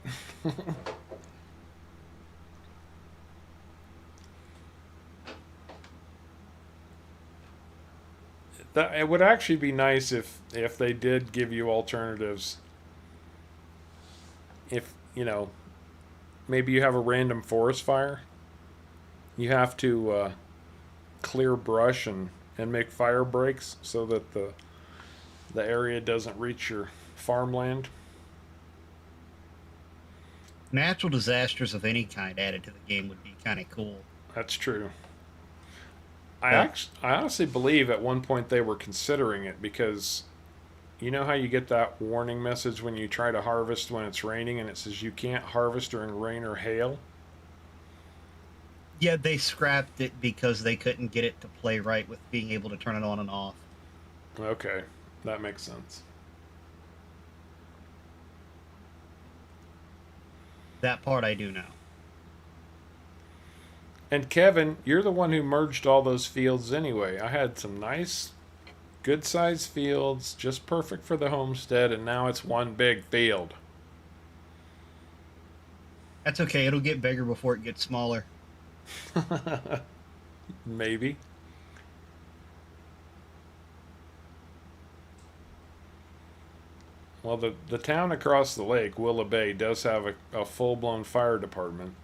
It would actually be nice if they did give you alternatives. If, maybe you have a random forest fire. You have to clear brush and make fire breaks so that the area doesn't reach your farmland. Natural disasters of any kind added to the game would be kind of cool. That's true. Yeah. I honestly believe at one point they were considering it because you know how you get that warning message when you try to harvest when it's raining and it says you can't harvest during rain or hail? Yeah, they scrapped it because they couldn't get it to play right with being able to turn it on and off. Okay, that makes sense. That part I do know. And Kevin, you're the one who merged all those fields anyway. I had some nice, good sized fields, just perfect for the homestead, and now it's one big field. That's okay. It'll get bigger before it gets smaller. Maybe. Well, the town across the lake, Willa Bay, does have a full blown fire department.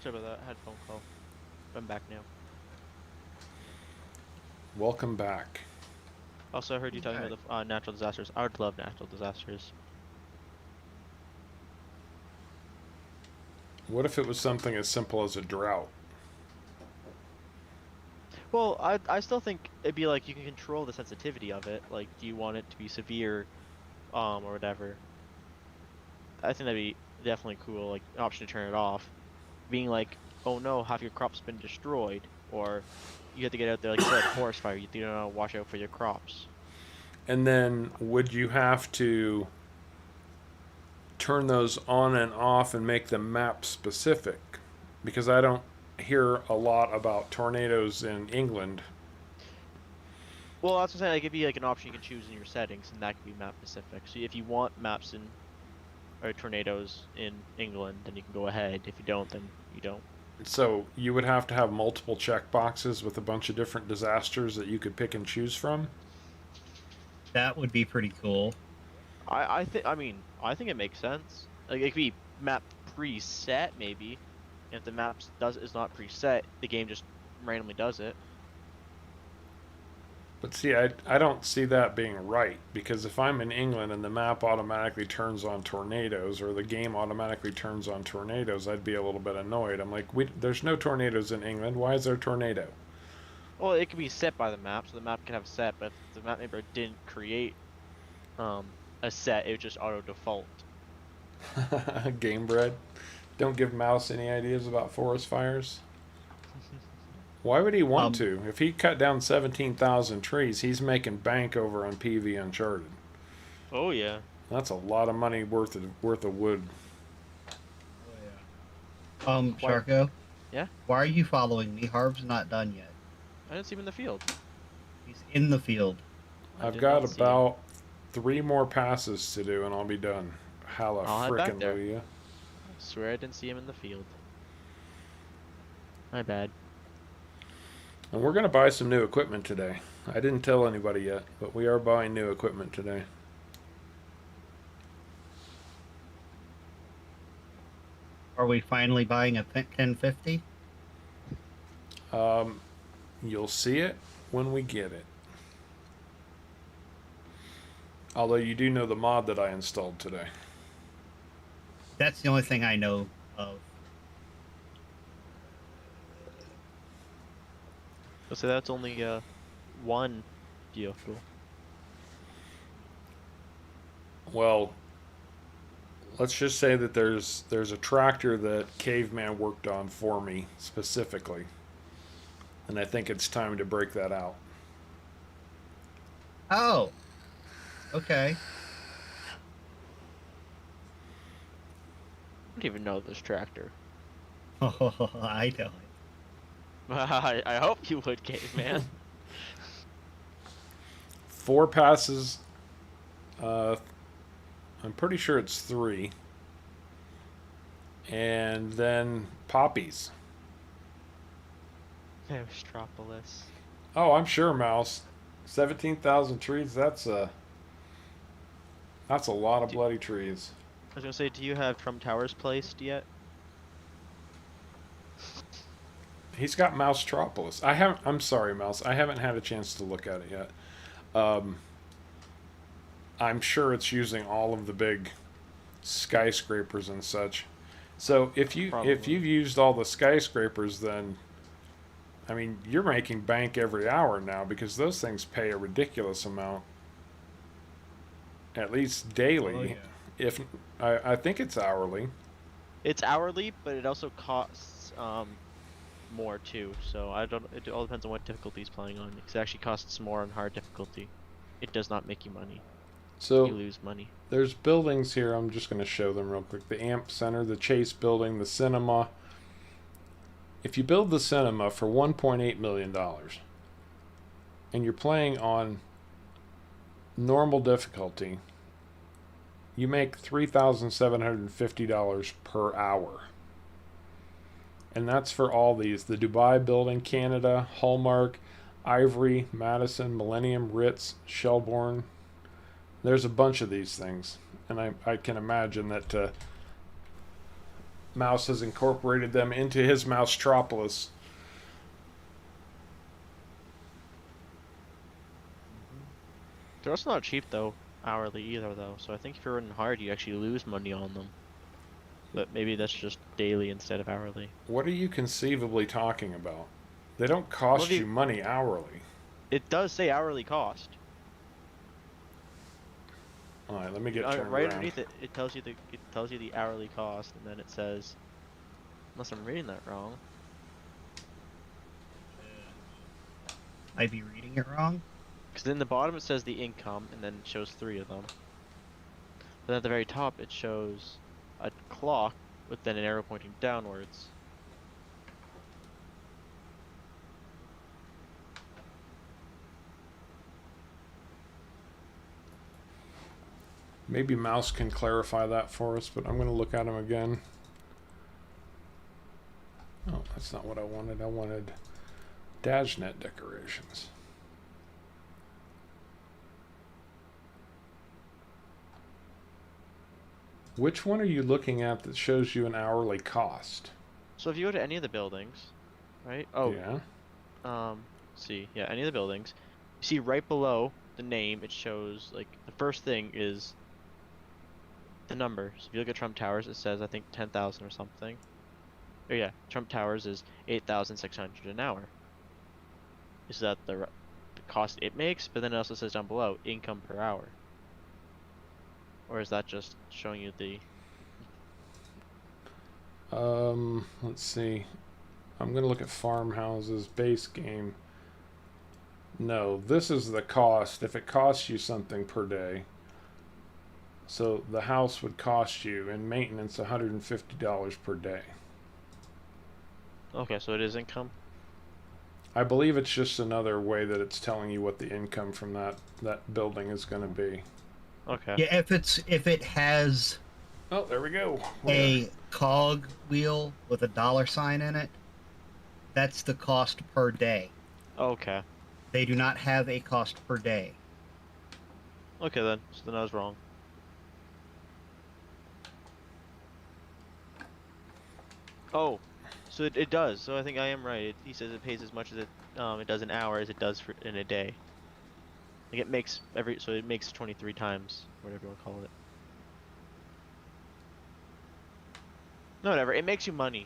Sorry about that. I had a phone call. I'm back now. Welcome back. Also, I heard you talking Okay. about the natural disasters. I would love natural disasters. What if it was something as simple as a drought? Well, I still think it'd be like you can control the sensitivity of it. Like, do you want it to be severe, or whatever? I think that'd be definitely cool. Like, an option to turn it off. Being like, oh no, half your crop's been destroyed, or you have to get out there like you said, forest fire. You do not watch out for your crops. And then would you have to turn those on and off and make them map specific? Because I don't hear a lot about tornadoes in England. Well, that's what I'm saying. Like, it'd be like an option you can choose in your settings, and that could be map specific. So if you want maps in or tornadoes in England, then you can go ahead. If you don't, then you don't. So you would have to have multiple check boxes with a bunch of different disasters that you could pick and choose from. That would be pretty cool. I think it makes sense. Like, it could be map preset maybe. And if the map is not preset, the game just randomly does it. But see, I don't see that being right, because if I'm in England and the map automatically turns on tornadoes, or the game automatically turns on tornadoes, I'd be a little bit annoyed. I'm like, there's no tornadoes in England. Why is there a tornado? Well, it could be set by the map, so the map can have set. But if the map maker didn't create a set, it would just auto default. Game bred. Don't give Mouse any ideas about forest fires. Why would he want to? If he cut down 17,000 trees, he's making bank over on PV Uncharted. Oh yeah. That's a lot of money worth of wood. Oh, yeah. Sharko? Yeah? Why are you following me? Harv's not done yet. I didn't see him in the field. He's in the field. I've did got not see him. about 3 more passes to do, and I'll be done. I'll head back there. Hallelujah. I swear I didn't see him in the field. My bad. And we're going to buy some new equipment today. I didn't tell anybody yet, but we are buying new equipment today. Are we finally buying a 1050? You'll see it when we get it. Although you do know the mod that I installed today. That's the only thing I know of. So that's only one vehicle. Well, let's just say that there's a tractor that Caveman worked on for me specifically. And I think it's time to break that out. Oh. Okay. I don't even know this tractor. Oh, I know it. I hope you would, caveman. 4 passes. I'm pretty sure it's 3. And then poppies. Metropolis. Oh, I'm sure, Mouse. 17,000 trees. That's a lot of bloody trees. I was gonna say, do you have Trump Towers placed yet? He's got Mousetropolis. I haven't. I'm sorry, Mouse. I haven't had a chance to look at it yet. I'm sure it's using all of the big skyscrapers and such. So if you've Probably. used all the skyscrapers, then I mean you're making bank every hour now, because those things pay a ridiculous amount, at least daily. Oh, yeah. If I think it's hourly. It's hourly, but it also costs more too. So I don't. It all depends on what difficulty he's playing on. Because it actually costs more on hard difficulty. It does not make you money. You So lose money. there's buildings here. I'm just going to show them real quick. The Amp Center, the Chase Building, the cinema. If you build the cinema for $1.8 million and you're playing on normal difficulty, you make $3,750 per hour. And that's for all these. The Dubai Building, Canada, Hallmark, Ivory, Madison, Millennium, Ritz, Shelbourne. There's a bunch of these things. And I can imagine that Mouse has incorporated them into his Mousetropolis. They're also not cheap though, hourly either though. So I think if you're running hard, you actually lose money on them. But maybe that's just daily instead of hourly. What are you conceivably talking about? They don't cost Well, you money hourly. It does say hourly cost. All right, let me get turned Right around. underneath it, it tells you the hourly cost, and then it says, unless I'm reading that wrong. I'd be reading it wrong. Because in the bottom it says the income, and then it shows 3 of them. But at the very top it shows a clock with then an arrow pointing downwards. Maybe Mouse can clarify that for us, but I'm going to look at him again. Oh, that's not what I wanted. I wanted Dashnet decorations. Which one are you looking at that shows you an hourly cost? So if you go to any of the buildings, right? Oh, Yeah. see, yeah, any of the buildings. You see right below the name, it shows, like, the first thing is the number. So if you look at Trump Towers, it says, I think, 10,000 or something. Oh yeah, Trump Towers is 8,600 an hour. Is that the cost it makes? But then it also says down below, income per hour. Or is that just showing you the... Let's see. I'm going to look at farmhouses, base game. No, this is the cost. If it costs you something per day. So the house would cost you in maintenance $150 per day. Okay, so it is income? I believe it's just another way that it's telling you what the income from that building is going to be. Okay. Yeah, if it has Oh, there we go. a cog wheel with a $sign in it, that's the cost per day. Okay. They do not have a cost per day. Okay then, so then I was wrong. Oh, so it does. So I think I am right. He says it pays as much as it does an hour as it does in a day. Like it makes so it makes 23 times, whatever you want to call it. No, whatever. It makes you money.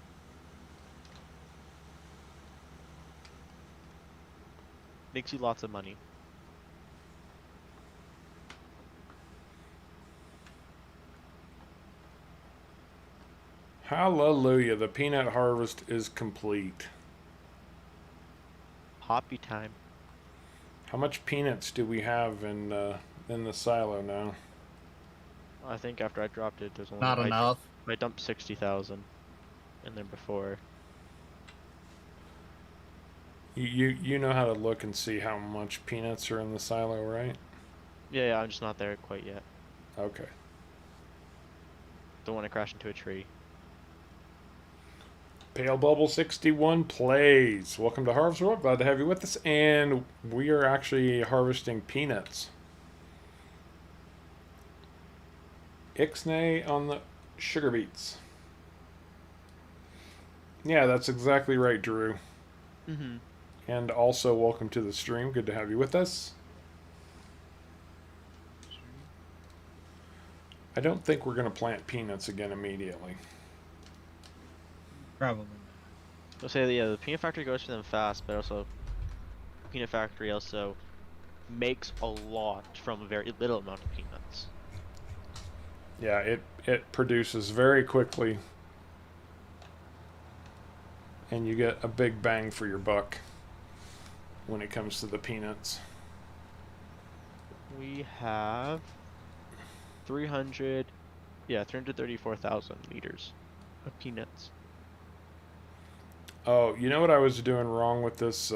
Makes you lots of money. Hallelujah. The peanut harvest is complete. Hoppy time. How much peanuts do we have in the silo now? I think after I dropped it, there's only Not enough. I dumped 60,000 in there before. You know how to look and see how much peanuts are in the silo, right? Yeah, I'm just not there quite yet. Okay. Don't want to crash into a tree. Pale Bubble 61 plays. Welcome to Harvest World. Glad to have you with us. And we are actually harvesting peanuts. Ixnay on the sugar beets. Yeah, that's exactly right, Drew. Mm-hmm. And also, welcome to the stream. Good to have you with us. I don't think we're going to plant peanuts again immediately. Probably. I'll say that, yeah, the peanut factory goes for them fast, but also the peanut factory also makes a lot from a very little amount of peanuts. Yeah, it produces very quickly. and you get a big bang for your buck when it comes to the peanuts. We have 300, yeah, 334,000 liters of peanuts. Oh, you know what I was doing wrong with this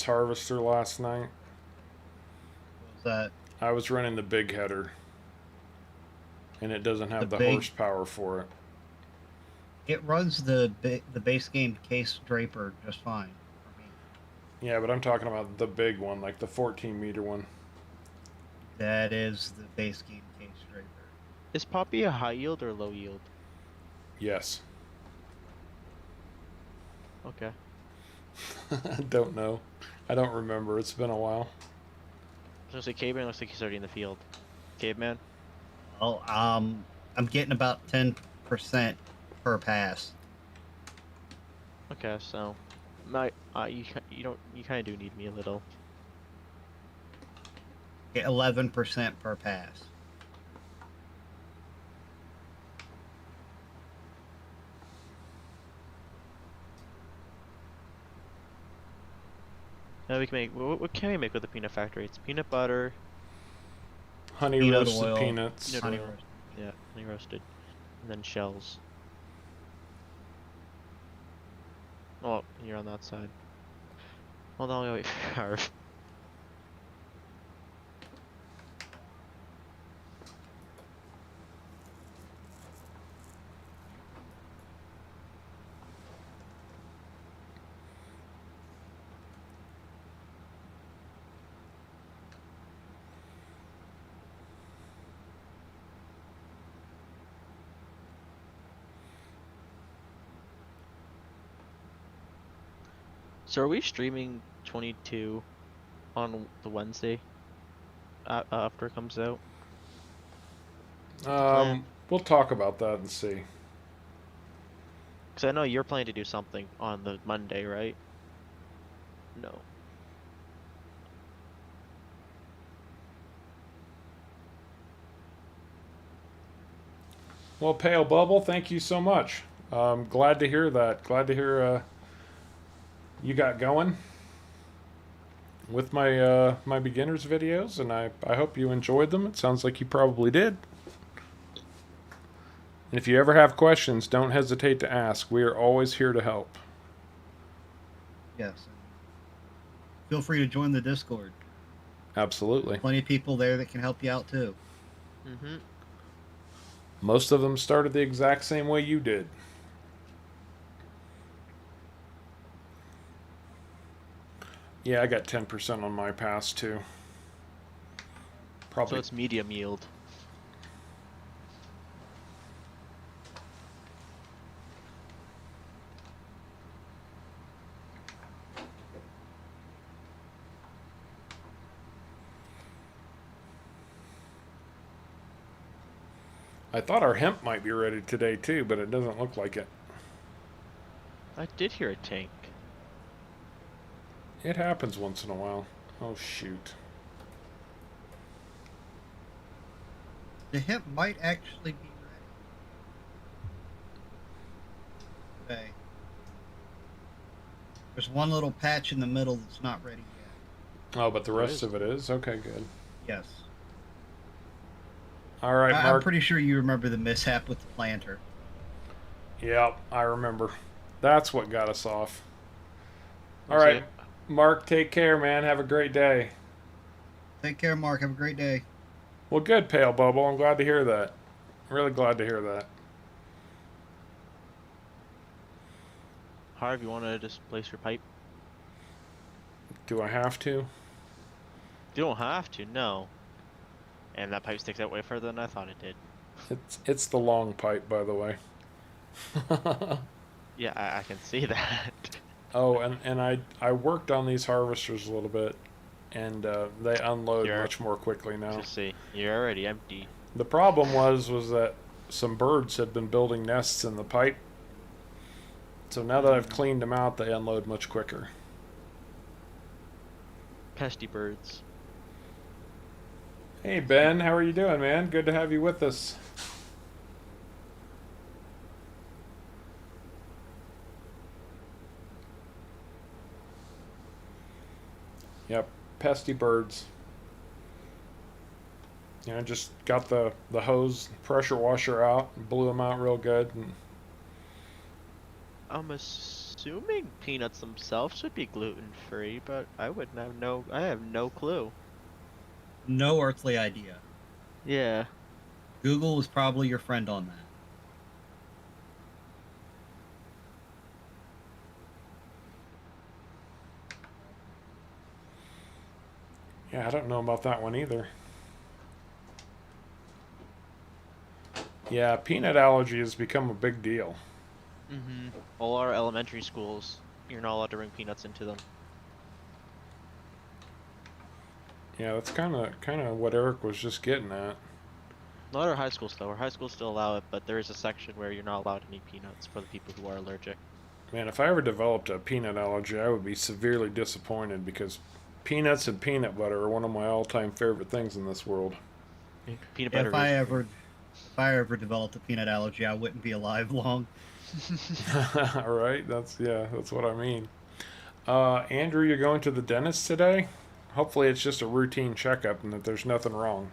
harvester last night? What was that? I was running the big header, and it doesn't have the big- horsepower for it. It runs the base game case draper just fine for me. Yeah, but I'm talking about the big one, like the 14-meter one. That is the base game case draper. Is Poppy a high yield or low yield? Yes. Okay. I don't know. I don't remember. It's been a while. So say Caveman looks like he's already in the field. Caveman? Oh, I'm getting about 10% per pass. Okay, so you kind of do need me a little. Get 11% per pass. Now we can make what can we make with the peanut factory? It's peanut butter, Honey Peanut roasted oil. peanuts. Peanut Honey oil. roast. Yeah, honey roasted, and then shells. Oh, you're on that side. Hold on, wait for Harv. So are we streaming 22 on the Wednesday after it comes out? plan? We'll talk about that and see. Because I know you're planning to do something on the Monday, right? No. Well, Pale Bubble, thank you so much. Glad to hear that. Glad to hear you got going with my beginners videos, and I hope you enjoyed them. It sounds like you probably did. And if you ever have questions, don't hesitate to ask. We are always here to help. Yes. Feel free to join the Discord. Absolutely. Plenty of people there that can help you out too. Mm-hmm. Most of them started the exact same way you did. Yeah, I got 10% on my pass too. So Probably. it's medium yield. I thought our hemp might be ready today too, but it doesn't look like it. I did hear a tank. It happens once in a while. Oh shoot. The hemp might actually be ready. Okay. There's one little patch in the middle that's not ready yet. Oh, but the There rest is. of it is? Okay, good. Yes. All right, I'm Mark. pretty sure you remember the mishap with the planter. Yep, I remember. That's what got us off. All Was right, it? Mark, take care, man. Have a great day. Take care, Mark. Have a great day. Well, good, Pale Bubble. I'm glad to hear that. Really glad to hear that. Harv, you want to just place your pipe? Do I have to? You don't have to, no. And that pipe sticks out way further than I thought it did. It's the long pipe, by the way. Yeah, I can see that. Oh, and I worked on these harvesters a little bit, and they unload You're- much more quickly now. Just see, you're already empty. The problem was that some birds had been building nests in the pipe. So now that I've cleaned them out, they unload much quicker. Pesty birds. Hey Ben, how are you doing, man? Good to have you with us. Yep, pesty birds. Just got the hose pressure washer out and blew them out real good. And I'm assuming peanuts themselves should be gluten free, but I wouldn't have no. I have no clue. No earthly idea. Yeah. Google is probably your friend on that. yeah, I don't know about that one either. Yeah, peanut allergy has become a big deal. All our elementary schools, you're not allowed to bring peanuts into them. Yeah, that's kind of what Eric was just getting at. Not our high schools though. Our high schools still allow it, but there is a section where you're not allowed to eat peanuts for the people who are allergic. Man, if I ever developed a peanut allergy, I would be severely disappointed because peanuts and peanut butter are one of my all-time favorite things in this world. Peanut butter. If I ever developed a peanut allergy, I wouldn't be alive long. Right? That's what I mean. Andrew, you're going to the dentist today? Hopefully it's just a routine checkup and that there's nothing wrong.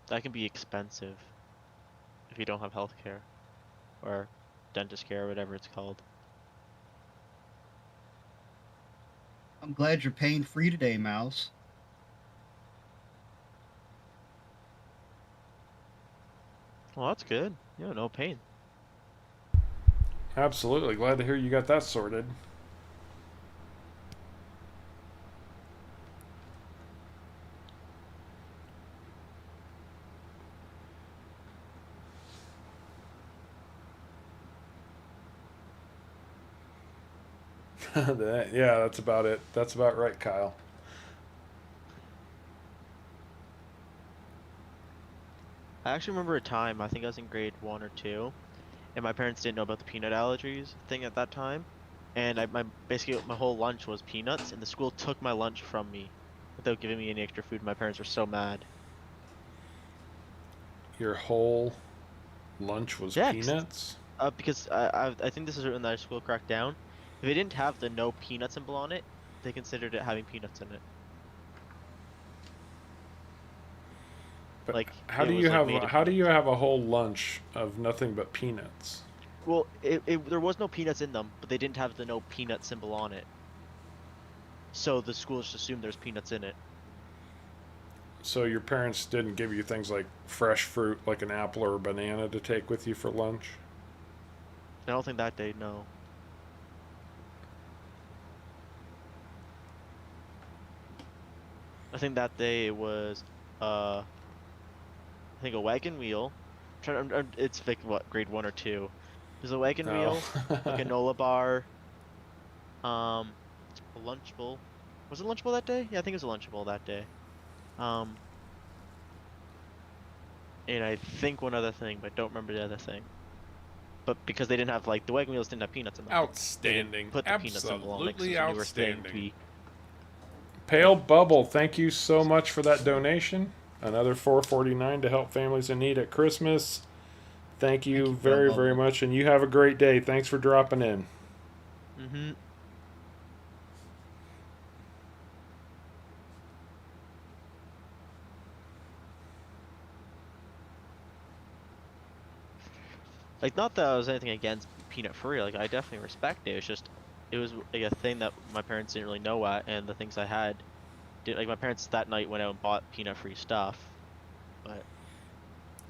That can be expensive if you don't have health care or dentist care or whatever it's called. I'm glad you're pain free today, Mouse. Well, that's good. Yeah, no pain. Absolutely. Glad to hear you got that sorted. Yeah, that's about it. That's about right, Kyle. I actually remember a time, I think I was in grade 1 or 2, and my parents didn't know about the peanut allergies thing at that time. And basically my whole lunch was peanuts, and the school took my lunch from me without giving me any extra food. My parents were so mad. Your whole lunch was Yeah, peanuts? because I think this is when the school cracked down. If it didn't have the no peanut symbol on it, they considered it having peanuts in it. But Like, how it do was, you like, have made of how do you peanuts. have a whole lunch of nothing but peanuts? Well, there was no peanuts in them, but they didn't have the no peanut symbol on it. So the school just assumed there's peanuts in it. So your parents didn't give you things like fresh fruit, like an apple or a banana, to take with you for lunch? I don't think that day, no. I think that day it was, I think a wagon wheel. It's like what, grade 1 or 2. There's a wagon No. wheel, a granola bar, a Lunchable. Was it Lunchable that day? Yeah, I think it was a Lunchable that day. Um, and I think one other thing, but I don't remember the other thing. But because they didn't have, like, the wagon wheels didn't have peanuts in them. They Outstanding. didn't put the peanut symbol on it 'cause Absolutely it was a newer thing to outstanding. be. Pale Bubble, thank you so much for that donation. Another $4.49 to help families in need at Christmas. Thank you Pale very, very Bubble. much, and you have a great day. Thanks for dropping in. Mm-hmm. Like, not that I was anything against peanut free. Like, I definitely respect it. It's just, it was like a thing that my parents didn't really know at, and the things I had, like, my parents that night went out and bought peanut free stuff. But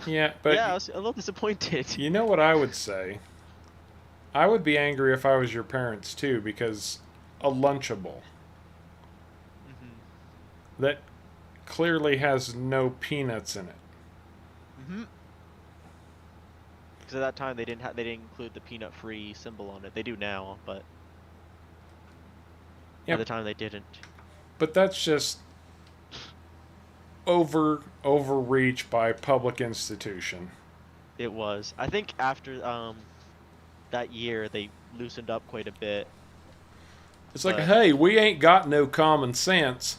Yeah, but yeah, I was a little disappointed. you know what I would say? I would be angry if I was your parents too, because a Lunchable that clearly has no peanuts in it. Mm-hmm. Because at that time they didn't include the peanut free symbol on it. They do now, but Yep. at the time they didn't. But that's just overreach by public institution. It was. I think after that year they loosened up quite a bit. It's like, But- hey, we ain't got no common sense,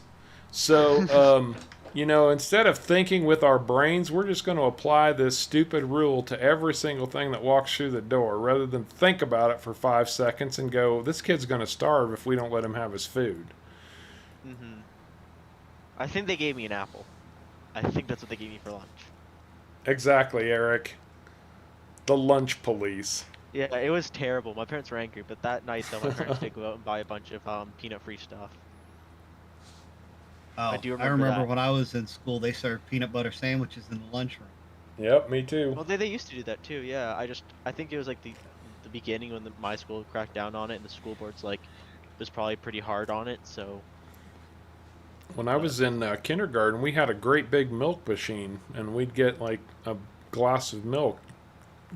so You know, instead of thinking with our brains, we're just going to apply this stupid rule to every single thing that walks through the door rather than think about it for 5 seconds and go, this kid's going to starve if we don't let him have his food. Hmm. I think they gave me an apple. I think that's what they gave me for lunch. Exactly, Eric. The lunch police. Yeah, it was terrible. My parents were angry, but that night though, my parents did go out and buy a bunch of peanut-free stuff. I Oh, do I remember remember that. when I was in school, they served peanut butter sandwiches in the lunchroom. Yep, me too. Well, they used to do that too. Yeah, I think it was like the beginning when my school cracked down on it, and the school board's like was probably pretty hard on it. So, When I but was in kindergarten, we had a great big milk machine, and we'd get like a glass of milk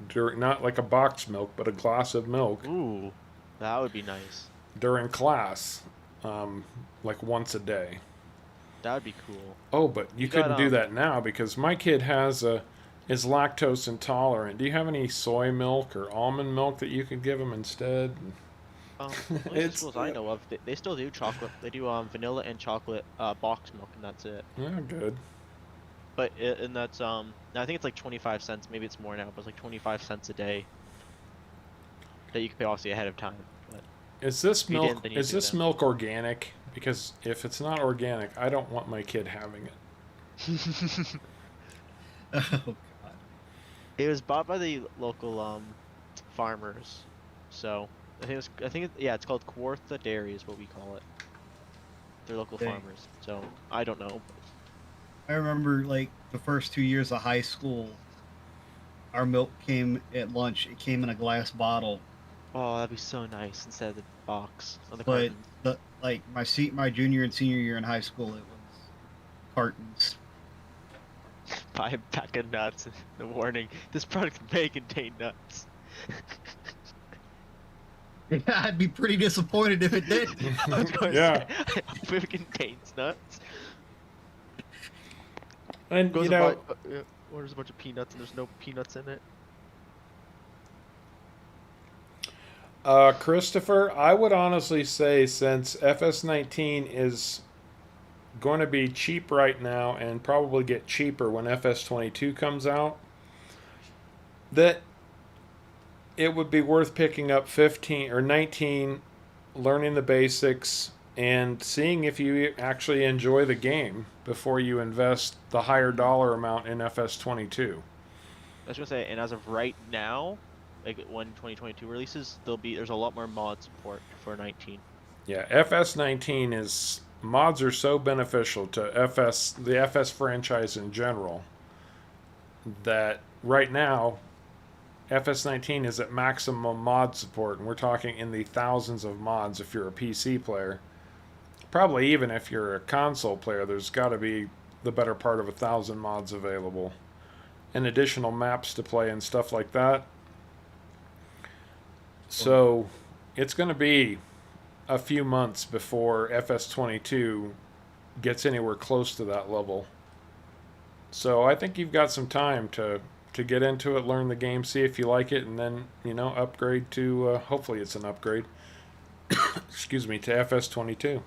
during, not like a box milk, but a glass of milk ooh, that would be nice. during class, like once a day. That would be cool. Oh, but you We got couldn't do that now because my kid is lactose intolerant. Do you have any soy milk or almond milk that you could give him instead? At least the It's schools I know of, they still do chocolate. They do vanilla and chocolate box milk, and that's it. yeah, good. But and that's I think it's like 25 cents. Maybe it's more now, but it's like 25 cents a day that you can pay obviously ahead of time. But Is this if you didn't, milk then you is do this them. milk organic? Because if it's not organic, I don't want my kid having it. Oh God. It was bought by the local farmers, so yeah, it's called Kawartha Dairy is what we call it. They're local Dang. farmers, so I don't know. I remember like the first 2 years of high school, our milk came at lunch. It came in a glass bottle, Oh, that'd be so nice instead of the box or the but cartons. my junior and senior year in high school, it was cartons. Buy a pack of nuts. The warning: this product may contain nuts. Yeah, I'd be pretty disappointed if it did. I was going to Yeah. say, I hope it contains nuts. And Goes you and know, orders a bunch of peanuts and there's no peanuts in it. Christopher, I would honestly say since FS19 is going to be cheap right now and probably get cheaper when FS22 comes out, that it would be worth picking up 15 or 19, learning the basics, and seeing if you actually enjoy the game before you invest the higher dollar amount in FS22. I was gonna say, and as of right now, like when 2022 releases, there's a lot more mod support for 19. Yeah, FS19 is mods are so beneficial to the FS franchise in general that right now FS19 is at maximum mod support, and we're talking in the thousands of mods if you're a PC player. Probably even if you're a console player, there's got to be the better part of 1,000 mods available, and additional maps to play and stuff like that. So it's going to be a few months before FS22 gets anywhere close to that level. So I think you've got some time to get into it, learn the game, see if you like it, and then upgrade to hopefully it's an upgrade. Excuse me, to FS22.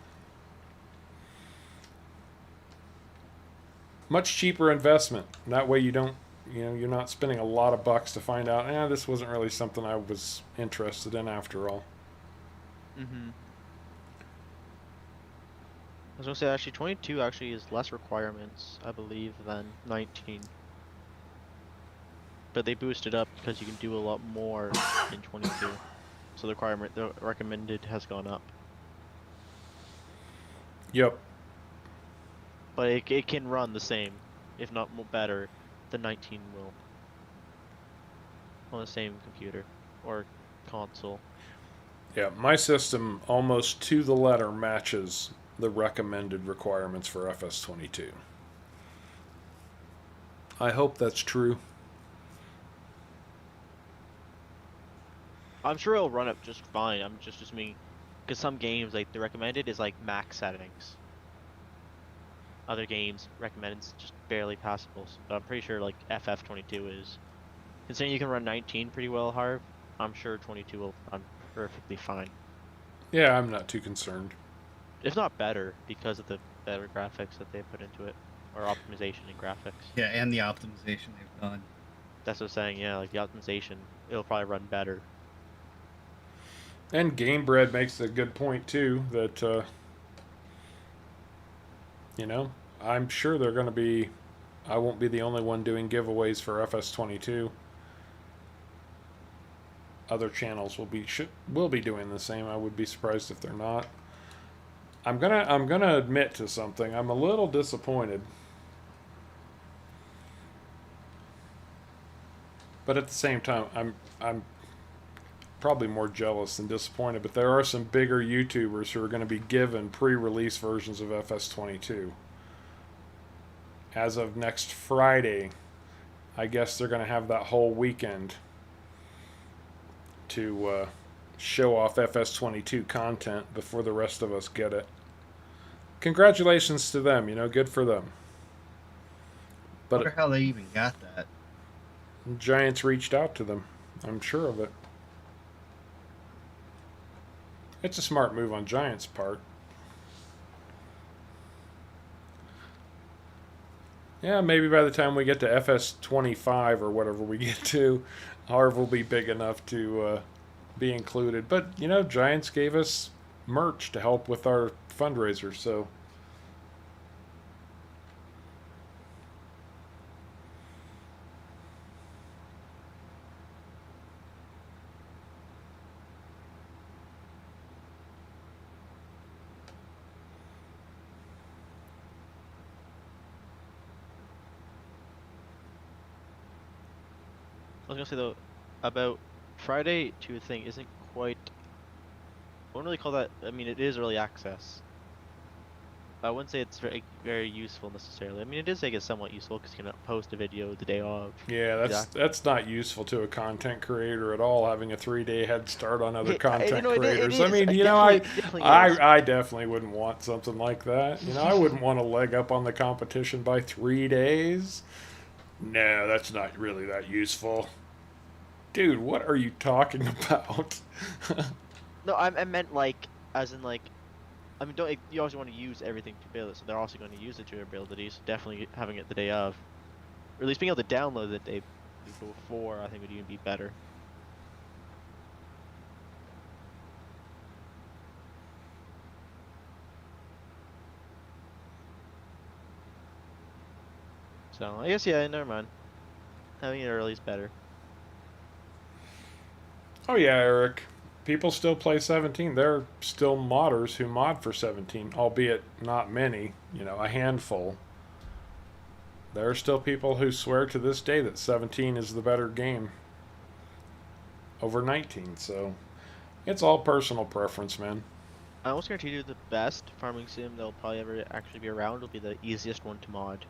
Much cheaper investment. That way you don't you're not spending a lot of bucks to find out, this wasn't really something I was interested in after all. Mm-hmm. I was gonna say actually 22 actually is less requirements, I believe, than 19. But they boosted up because you can do a lot more in 22. So the recommended has gone up. Yep. But it can run the same, if not more better, than 19 will. On the same computer or console. Yeah, my system almost to the letter matches the recommended requirements for FS22. I hope that's true. I'm sure it'll run up just fine. I'm just assuming, because some games like the recommended is like max settings. Other games recommended is just barely passable. But I'm pretty sure like FF22 is. Considering you can run 19 pretty well, Harv, I'm sure 22 will run perfectly fine. Yeah, I'm not too concerned. If not better, because of the better graphics that they put into it. or optimization and graphics. Yeah, and the optimization they've done. That's what I'm saying. Yeah, like the optimization, it'll probably run better. And Gamebred makes a good point too that you know, I'm sure they're going to be. I won't be the only one doing giveaways for FS22. Other channels will be doing the same. I would be surprised if they're not. I'm gonna admit to something. I'm a little disappointed, but at the same time, I'm probably more jealous than disappointed. But there are some bigger YouTubers who are going to be given pre-release versions of FS22 as of next Friday. I guess they're going to have that whole weekend to show off FS22 content before the rest of us get it. Congratulations to them, good for them. I But wonder how they even got that. Giants reached out to them. I'm sure of it. It's a smart move on Giants' part. Yeah, maybe by the time we get to FS25 or whatever we get to, Harv will be big enough to be included. But, Giants gave us merch to help with our fundraiser, so. I was gonna say though, about Friday to thing isn't quite. I wouldn't really call that. I mean, it is early access. I wouldn't say it's very useful necessarily. I mean, it is, I guess, somewhat useful because you can post a video the day of. Yeah, that's not useful to a content creator at all. Having a 3-day head start on other Yeah, content it creators. is. I mean, It definitely is. I definitely wouldn't want something like that. I wouldn't want a leg up on the competition by 3 days. No, that's not really that useful. Dude, what are you talking about? No, I meant like, as in like, I mean, don't you also want to use everything to build it, so they're also going to use it to their abilities. So definitely having it the day of, or at least being able to download it the day before, I think would even be better. So I guess yeah, never mind. Having it early is better. Oh yeah, Eric. People still play 17. There are still modders who mod for 17, albeit not many, a handful. There are still people who swear to this day that 17 is the better game over 19, so it's all personal preference, man. I almost guarantee you the best farming sim that'll probably ever actually be around will be the easiest one to mod.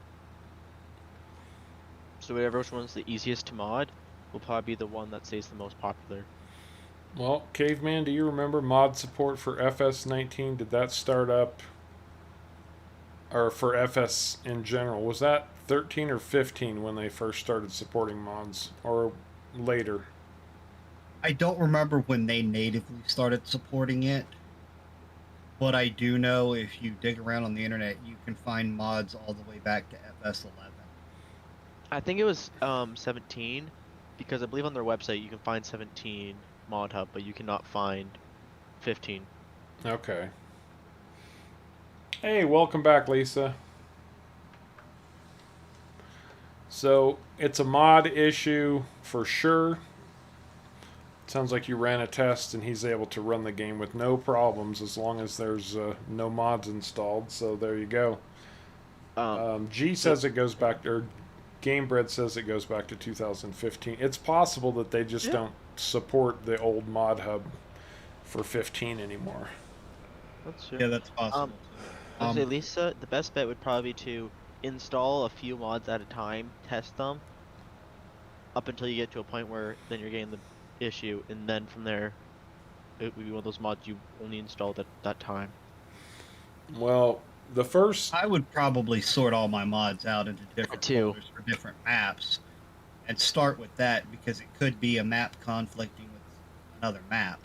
So whatever one's the easiest to mod will probably be the one that stays the most popular. Well, Caveman, do you remember mod support for FS19? Did that start up, or for FS in general? Was that 13 or 15 when they first started supporting mods, or later? I don't remember when they natively started supporting it, but I do know if you dig around on the internet, you can find mods all the way back to FS11. I think it was 17, because I believe on their website you can find 17 mod hub, but you cannot find 15. Okay. Hey, welcome back, Lisa. So it's a mod issue for sure. Sounds like you ran a test and he's able to run the game with no problems as long as there's no mods installed. So there you go. G says it goes back, or Gamebred says it goes back to 2015. It's possible that they just don't support the old mod hub for 15 anymore. That's true. Yeah, that's possible. I'd say Lisa, the best bet would probably be to install a few mods at a time, test them, up until you get to a point where then you're getting the issue, and then from there, it would be one of those mods you only installed at that time. Well, the first... I would probably sort all my mods out into different too. folders for different maps, and start with that because it could be a map conflicting with another map.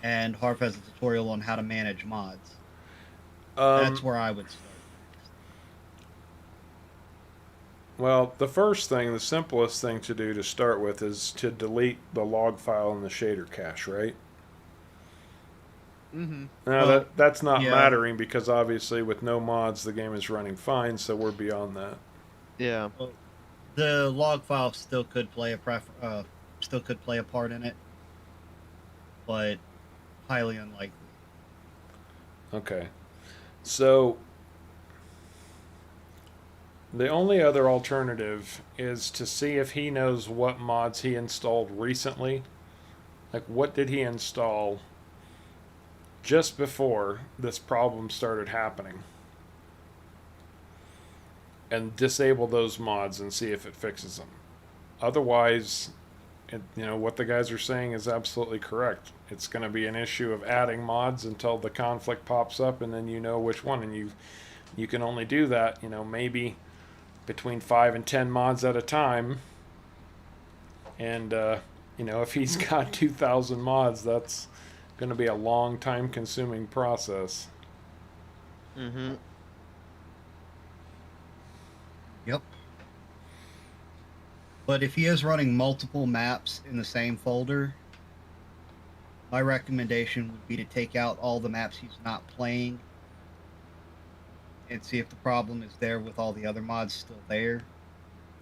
And Harp has a tutorial on how to manage mods. That's where I would start. Well, the first thing, the simplest thing to do to start with is to delete the log file in the shader cache, right? Mm-hmm. Now Well, that's not yeah. mattering because obviously with no mods the game is running fine, so we're beyond that. Yeah. Well, the log file still could play a part in it, but highly unlikely. Okay. So the only other alternative is to see if he knows what mods he installed recently. Like what did he install just before this problem started happening? And disable those mods and see if it fixes them. Otherwise, what the guys are saying is absolutely correct. It's going to be an issue of adding mods until the conflict pops up, and then you know which one, and you can only do that, maybe between 5 and 10 mods at a time. And if he's got 2,000 mods, that's going to be a long time consuming process. Mm-hmm. Yep. But if he is running multiple maps in the same folder, my recommendation would be to take out all the maps he's not playing and see if the problem is there with all the other mods still there.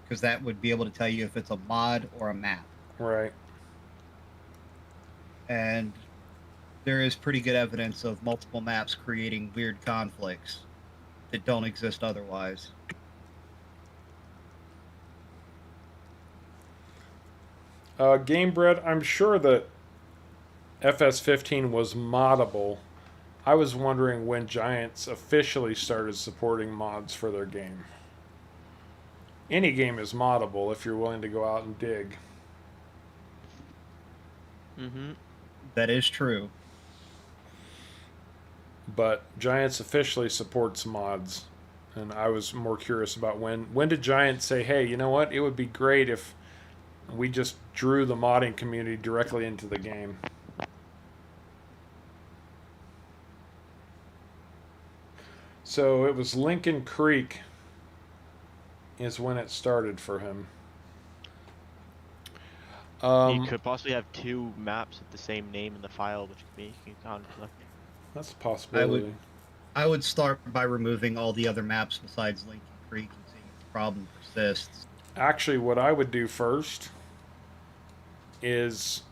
Because that would be able to tell you if it's a mod or a map. Right. And there is pretty good evidence of multiple maps creating weird conflicts that don't exist otherwise. Gamebred, I'm sure that FS15 was moddable. I was wondering when Giants officially started supporting mods for their game. Any game is moddable if you're willing to go out and dig. Mm-hmm. That is true. But Giants officially supports mods. And I was more curious about when did Giants say, hey, you know what? It would be great if we just drew the modding community directly into the game. So it was Lincoln Creek is when it started for him. You could possibly have two maps with the same name in the file, which could make you conflict. That's a possibility. I would start by removing all the other maps besides Lincoln Creek and seeing if the problem persists. Actually, what I would do first is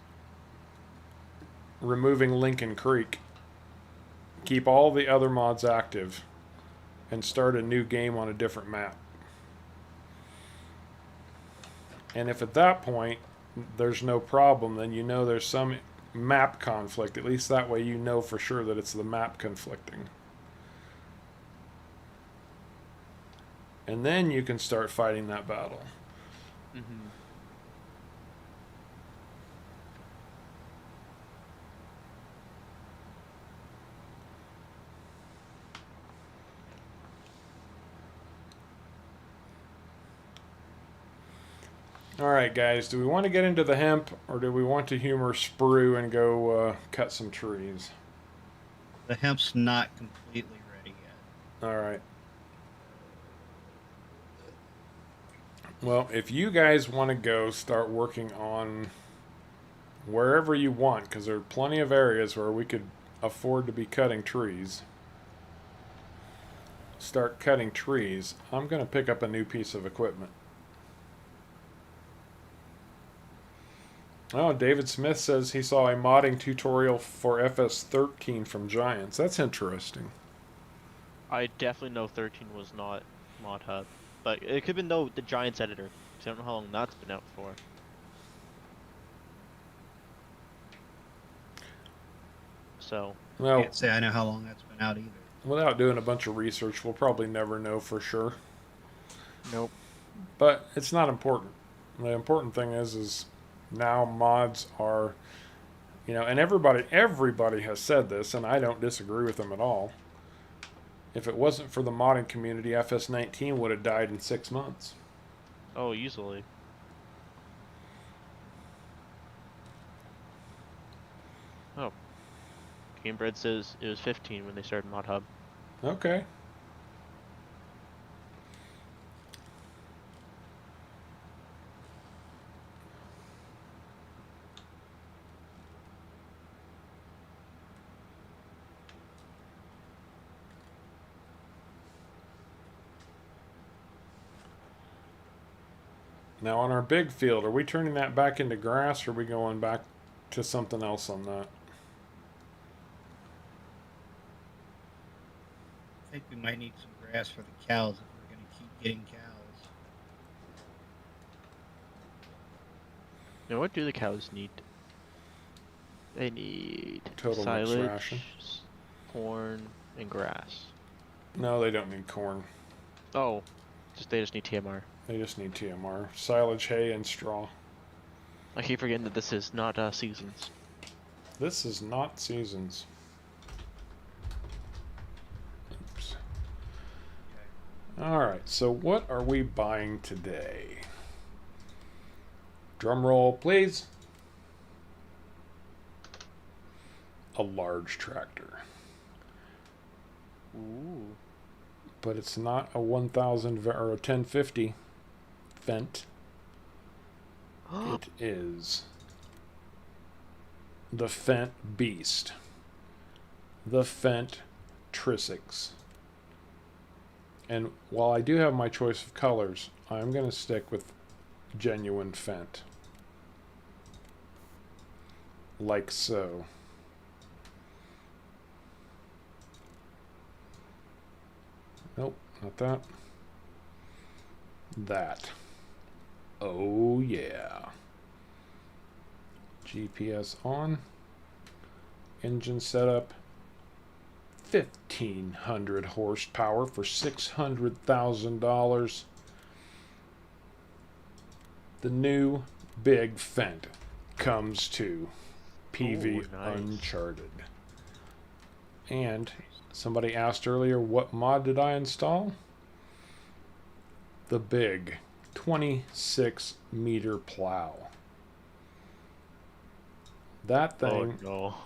removing Lincoln Creek, keep all the other mods active, and start a new game on a different map. And if at that point there's no problem, then you know there's some map conflict. At least that way you know for sure that it's the map conflicting. And then you can start fighting that battle. Mm-hmm. Alright, guys, do we want to get into the hemp or do we want to humor Sprue and go cut some trees? The hemp's not completely ready yet. Alright. Well, if you guys want to go start working on wherever you want, because there are plenty of areas where we could afford to be cutting trees, start cutting trees, I'm going to pick up a new piece of equipment. Oh, David Smith says he saw a modding tutorial for FS13 from Giants. That's interesting. I definitely know 13 was not Mod Hub, but it could have been the Giants editor. 'Cause I don't know how long that's been out for. So. Well, Can't say I know how long that's been out either. without doing a bunch of research, we'll probably never know for sure. Nope. But it's not important. The important thing is now mods are, and everybody has said this, and I don't disagree with them at all. If it wasn't for the modding community, FS19 would have died in 6 months. Oh, easily. Oh. Gamebred says it was 15 when they started Mod Hub. Okay. Now on our big field, are we turning that back into grass or are we going back to something else on that? I think we might need some grass for the cows if we're going to keep getting cows. Now, what do the cows need? They need Total mixed silage, ration. corn, and grass. No, they don't need corn. Oh, they just need TMR. They just need TMR. Silage, hay, and straw. I keep forgetting that this is not seasons. This is not seasons. Oops. Alright, so what are we buying today? Drum roll, please. A large tractor. Ooh. But it's not a 1000 or a 1050 Fendt. It is the Fendt Beast. The Fendt Trisix. And while I do have my choice of colors, I'm going to stick with genuine Fendt. Like so. Nope, not that. That. Oh yeah. GPS on. Engine setup. 1,500 horsepower for $600,000. The new big Fendt comes to PV Ooh, nice. Uncharted. And somebody asked earlier, what mod did I install? The big 26-meter plow. That thing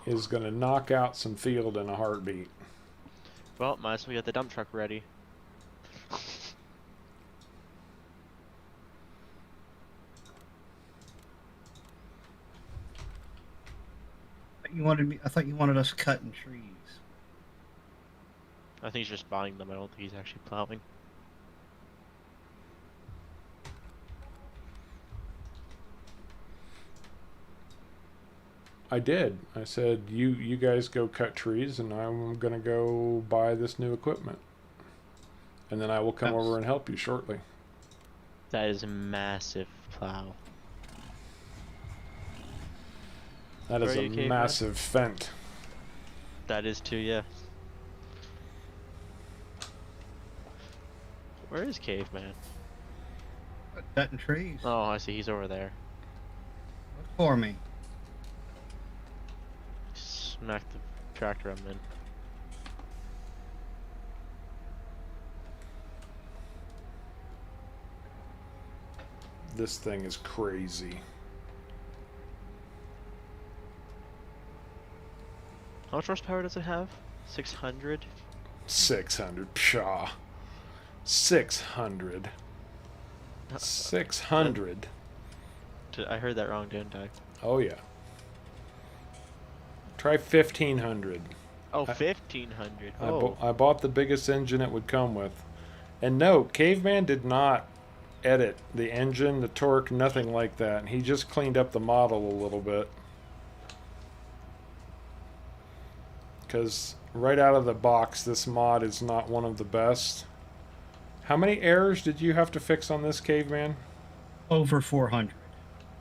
is going to knock out some field in a heartbeat. Well, might as well get the dump truck ready. I thought you wanted us cutting trees. I think he's just buying them. I don't think he's actually plowing. I did. I said, you guys go cut trees and I'm going to go buy this new equipment. And then I will come over and help you shortly. That is a massive plow. That is Where are a you, Caveman? massive Fendt. That is too, yeah. Where is Caveman? Cutting trees. Oh, I see. He's over there. Look for me. Smack the tractor I'm in. This thing is crazy. How much horsepower does it have? 600? 600. Pshaw. 600. 600. I heard that wrong, didn't I? Oh, yeah. Try 1500. Oh, 1500. I bought the biggest engine it would come with. And no, Caveman did not edit the engine, the torque, nothing like that. He just cleaned up the model a little bit. Because right out of the box, this mod is not one of the best. How many errors did you have to fix on this, Caveman? Over 400.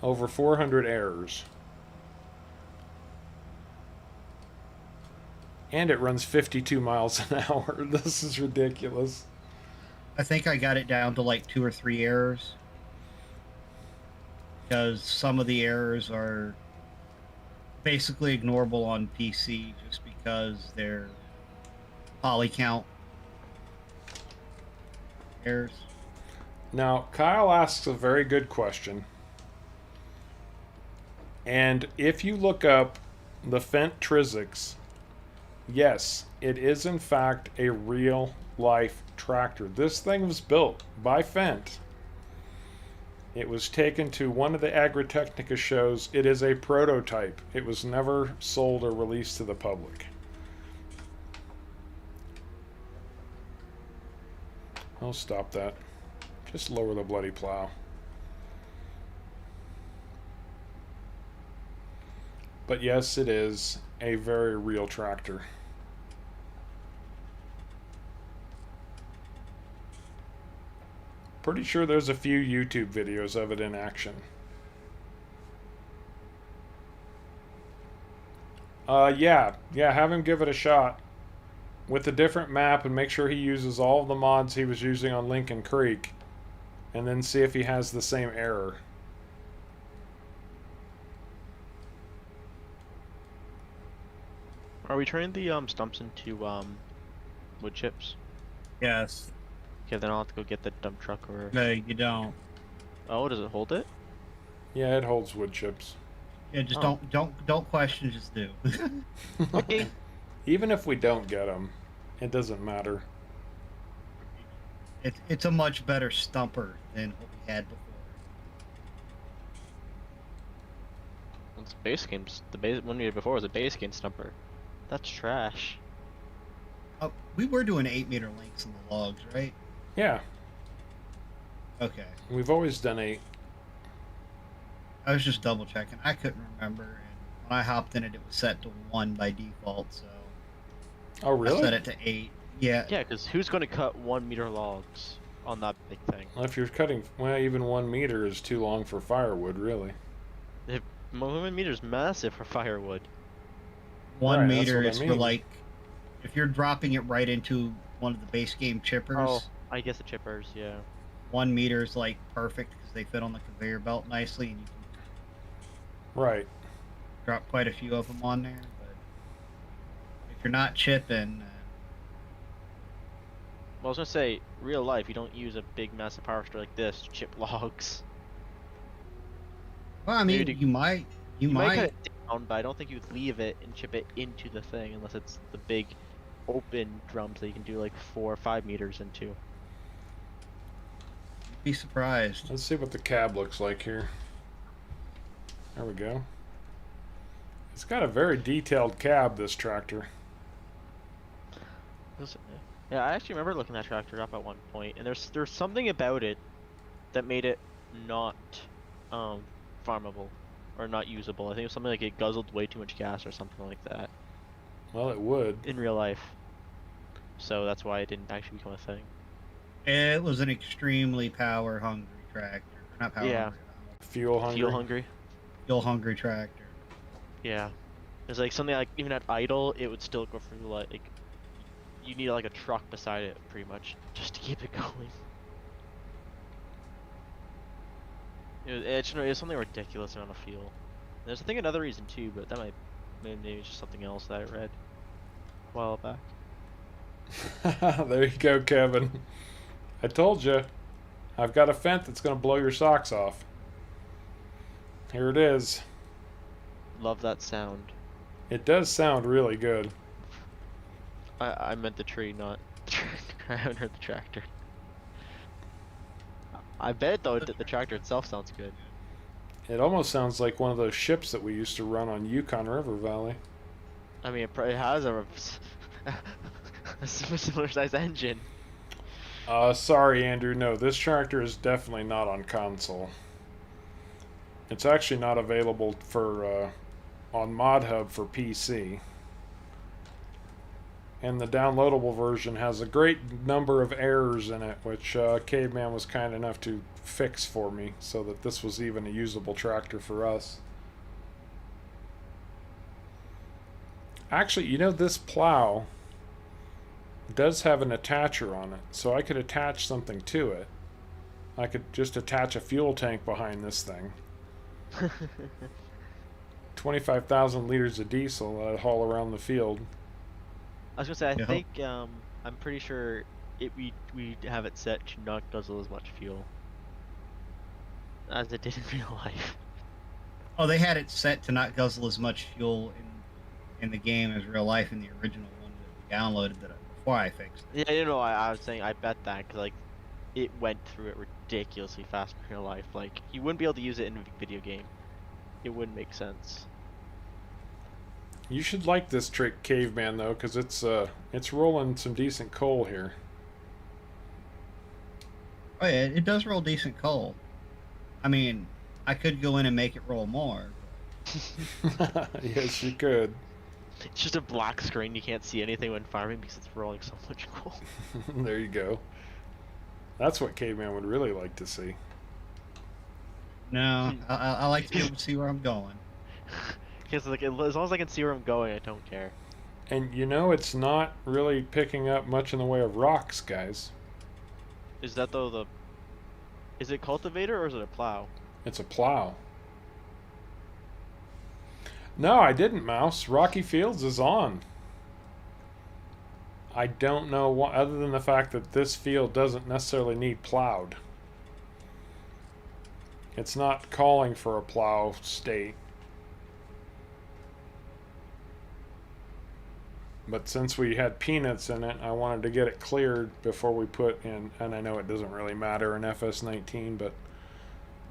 Over 400 errors. And it runs 52 miles an hour. This is ridiculous. I think I got it down to like 2 or 3 errors. Because some of the errors are basically ignorable on PC just because they're poly count errors. Now, Kyle asks a very good question. And if you look up the Fendt Trisix, yes, it is in fact a real life tractor. This thing was built by Fendt. It was taken to one of the Agritechnica shows. It is a prototype. It was never sold or released to the public. I'll stop that. Just lower the bloody plow. But yes, it is a very real tractor. Pretty sure there's a few YouTube videos of it in action. Yeah, have him give it a shot with a different map and make sure he uses all of the mods he was using on Lincoln Creek, and then see if he has the same error. Are we turning the stumps into wood chips? Yes. Okay, then I'll have to go get the dump truck or. No, you don't. Oh, does it hold it? Yeah, it holds wood chips. Yeah, just Oh. don't question, just do. Okay. Even if we don't get them, it doesn't matter. It's a much better stumper than what we had before. It's base games. The base one we had before was a base game stumper. That's trash. We were doing 8-meter lengths in the logs, right? Yeah, Okay. we've always done 8. I was just double checking. I couldn't remember, and when I hopped in it, it was set to 1 by default. So Oh, really? I set it to 8. Yeah. Yeah, because who's going to cut 1 meter logs on that big thing? Well, if you're cutting, well, even 1 meter is too long for firewood, really. 1 meter's massive for firewood. 1 Right, that's meter what I is for mean. like, if you're dropping it right into one of the base game chippers, Oh, I guess the chippers, yeah. 1 meter is like perfect because they fit on the conveyor belt nicely, and you can Right. drop quite a few of them on there. But if you're not chipping, Well, I was gonna say, real life, you don't use a big, massive power store like this to chip logs. well, I mean, Maybe you might, You might cut it down, but I don't think you'd leave it and chip it into the thing unless it's the big, open drums that you can do like 4 or 5 meters into. be surprised. Let's see what the cab looks like here. There we go. It's got a very detailed cab, this tractor. Yeah, I actually remember looking that tractor up at one point, and there's something about it that made it not farmable or not usable. I think it was something like it guzzled way too much gas or something like that Well, it would. in real life. So that's why it didn't actually become a thing. It was an extremely power hungry tractor. Not power Yeah. hungry, Fuel hungry. Fuel hungry. fuel hungry tractor. Yeah. It's like something like even at idle, it would still go through like you need like a truck beside it pretty much just to keep it going. It's something ridiculous amount of fuel. There's I think another reason too, but that maybe it's just something else that I read a while back. There you go, Kevin. I told you. I've got a fent that's going to blow your socks off. Here it is. Love that sound. It does sound really good. I meant the tree, not the tractor. I haven't heard the tractor. I bet though that the tractor itself sounds good. It almost sounds like one of those ships that we used to run on Yukon River Valley. I mean, it has a similar size engine. Sorry, Andrew. No, this tractor is definitely not on console. It's actually not available for on ModHub for PC. And the downloadable version has a great number of errors in it, which Caveman was kind enough to fix for me so that this was even a usable tractor for us. Actually, you know, this plow does have an attacher on it, so I could attach something to it. I could just attach a fuel tank behind this thing. 25,000 liters of diesel that I'd haul around the field. I was gonna say, I Yeah. think I'm pretty sure we have it set to not guzzle as much fuel as it did in real life. Oh, they had it set to not guzzle as much fuel in the game as real life in the original one that we downloaded before I fixed it. Yeah, you know, I was saying I bet that because like it went through it ridiculously fast in real life. Like you wouldn't be able to use it in a video game. It wouldn't make sense. You should like this trick, Caveman, though, because it's rolling some decent coal here. Oh yeah, it does roll decent coal. I mean, I could go in and make it roll more. Yes, you could. It's just a black screen. You can't see anything when farming because it's rolling so much coal. There you go. That's what caveman would really like to see. No, I like to be able to see where I'm going. Because like as long as I can see where I'm going, I don't care. And you know, it's not really picking up much in the way of rocks, guys. Is that though the? Is it cultivator or is it a plow? It's a plow. No, I didn't, Mouse. Rocky Fields is on. I don't know what, other than the fact that this field doesn't necessarily need plowed. It's not calling for a plow state. But since we had peanuts in it, I wanted to get it cleared before we put in, and I know it doesn't really matter in FS19, but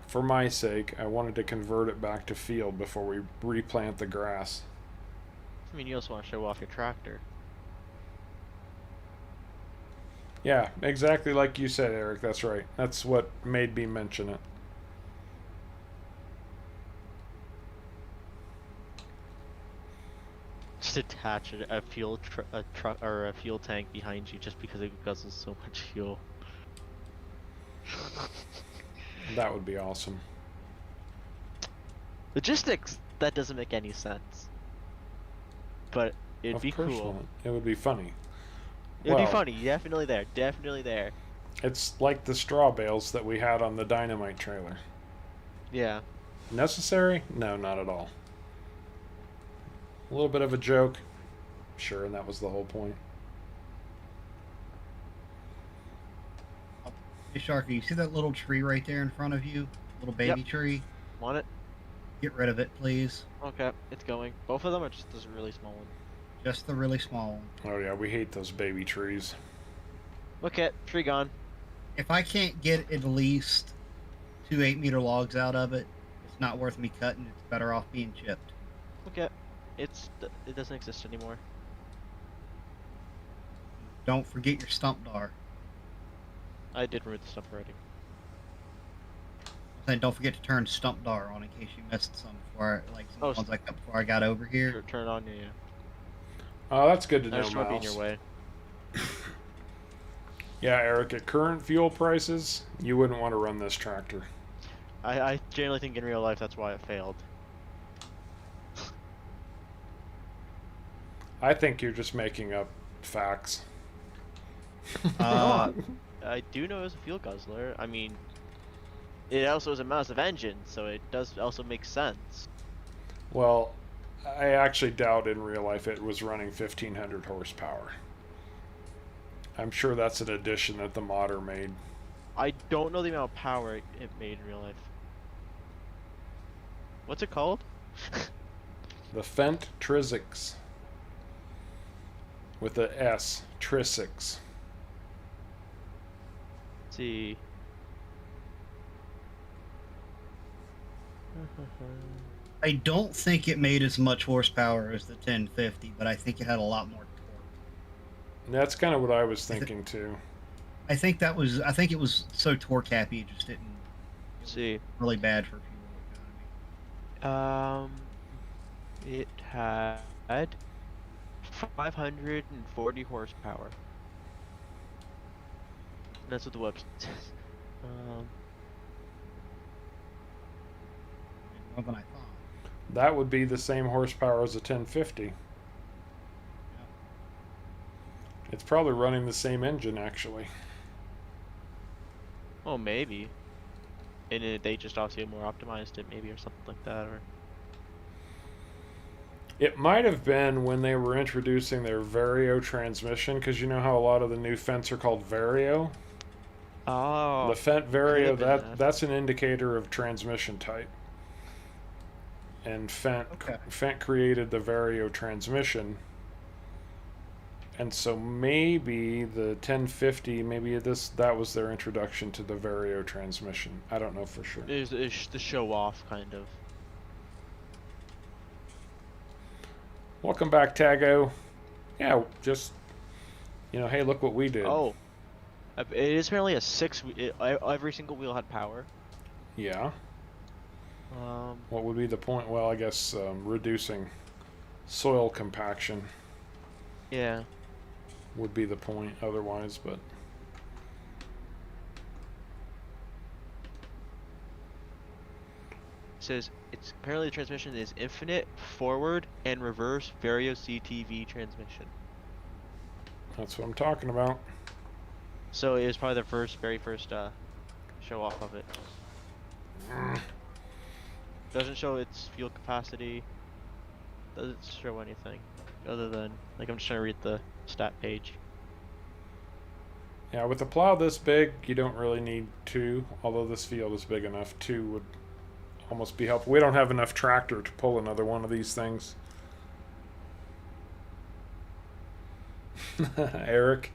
for my sake, I wanted to convert it back to field before we replant the grass. I mean, you also want to show off your tractor. Yeah, exactly like you said, Eric. That's right. That's what made me mention it. Just attach a truck or a fuel tank behind you just because it guzzles so much fuel. That would be awesome. Logistics, that doesn't make any sense. But it'd Of be course cool. not. It would be funny. It'd Well, be funny. Definitely there. Definitely there. It's like the straw bales that we had on the dynamite trailer. Yeah. Necessary? No, not at all. A little bit of a joke. Sure, and that was the whole point. Hey, Sharky, you see that little tree right there in front of you? Little baby tree? Want it? Get rid of it, please. Okay, it's going. Both of them are just this really small one. Just the really small one. Oh yeah, we hate those baby trees. Okay, tree gone. If I can't get at least 2 8-meter logs out of it, it's not worth me cutting. It's better off being chipped. Okay, it doesn't exist anymore. Don't forget your stump dar. I did remove the stuff already. And don't forget to turn stump dar on in case you missed some before, like some Oh, ones I cut before I got over here. Turn it on, yeah. Oh, that's good to I know, just want to be in Miles. your way. Yeah, Eric, at current fuel prices, you wouldn't want to run this tractor. I generally think in real life that's why it failed. I think you're just making up facts. Uh, I do know it was a fuel guzzler. I mean, it also is a massive engine, so it does also make sense. Well, I actually doubt in real life it was running 1500 horsepower. I'm sure that's an addition that the modder made. I don't know the amount of power it made in real life. What's it called? The Fendt Trizix. With a S. Trizix. Let's see. I don't think it made as much horsepower as the 1050, but I think it had a lot more torque. That's kind of what I was thinking too. I think it was so torque happy it just didn't. Let's see. Really bad for fuel economy. It had 540 horsepower. That's what the website says. More than I thought. That would be the same horsepower as a 1050. It's probably running the same engine actually. Oh, maybe. And they just obviously more optimized it, maybe, or something like that, or. It might have been when they were introducing their Vario transmission, because you know how a lot of the new Fendt are called Vario? Oh. The Fendt Vario, have been that's an indicator of transmission type. And Okay. Fendt created the Vario transmission. And so maybe the 1050, maybe that was their introduction to the Vario transmission. I don't know for sure. Is the show off, kind of. Welcome back, Tago. Yeah, just, hey, look what we did. Oh. It is apparently a every single wheel had power. Yeah. What would be the point? Well, I guess reducing soil compaction Yeah. would be the point otherwise, but It says it's apparently the transmission is infinite forward and reverse vario CTV transmission. that's what I'm talking about. So it was probably the very first show off of it. Doesn't show its fuel capacity. Doesn't show anything other than like I'm just trying to read the stat page. Yeah, with a plow this big, you don't really need two, although this field is big enough. Two would almost be helpful. We don't have enough tractor to pull another one of these things. Eric.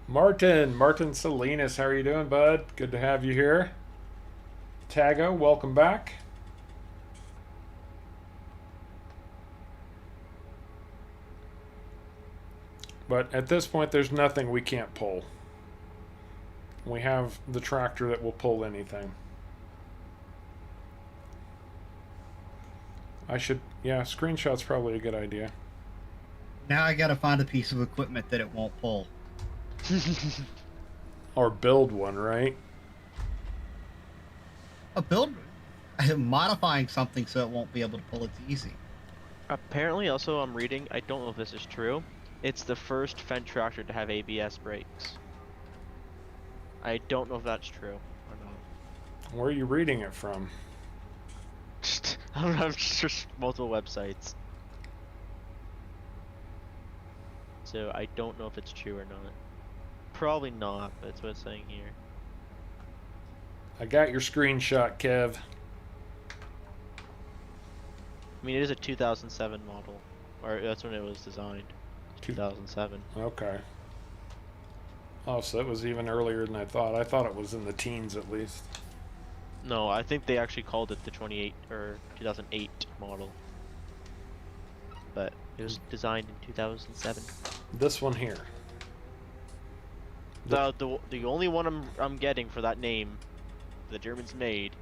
Martin Salinas, how are you doing, bud? Good to have you here. Tago, welcome back. But at this point, there's nothing we can't pull. We have the tractor that will pull anything. Yeah, screenshot's probably a good idea. Now I gotta find a piece of equipment that it won't pull. Or build one, right? A build, modifying something so it won't be able to pull, it's easy. Apparently, also I'm reading. I don't know if this is true. It's the first Fendt tractor to have ABS brakes. I don't know if that's true or not. Where are you reading it from? I don't know, just multiple websites. So I don't know if it's true or not. Probably not, but that's what it's saying here. I got your screenshot, Kev. I mean, it is a 2007 model, or that's when it was designed. 2007. Okay. Oh, so it was even earlier than I thought. I thought it was in the teens at least. No, I think they actually called it the 2008 model. But it was designed in 2007. This one here. The only one I'm getting for that name, the Germans made.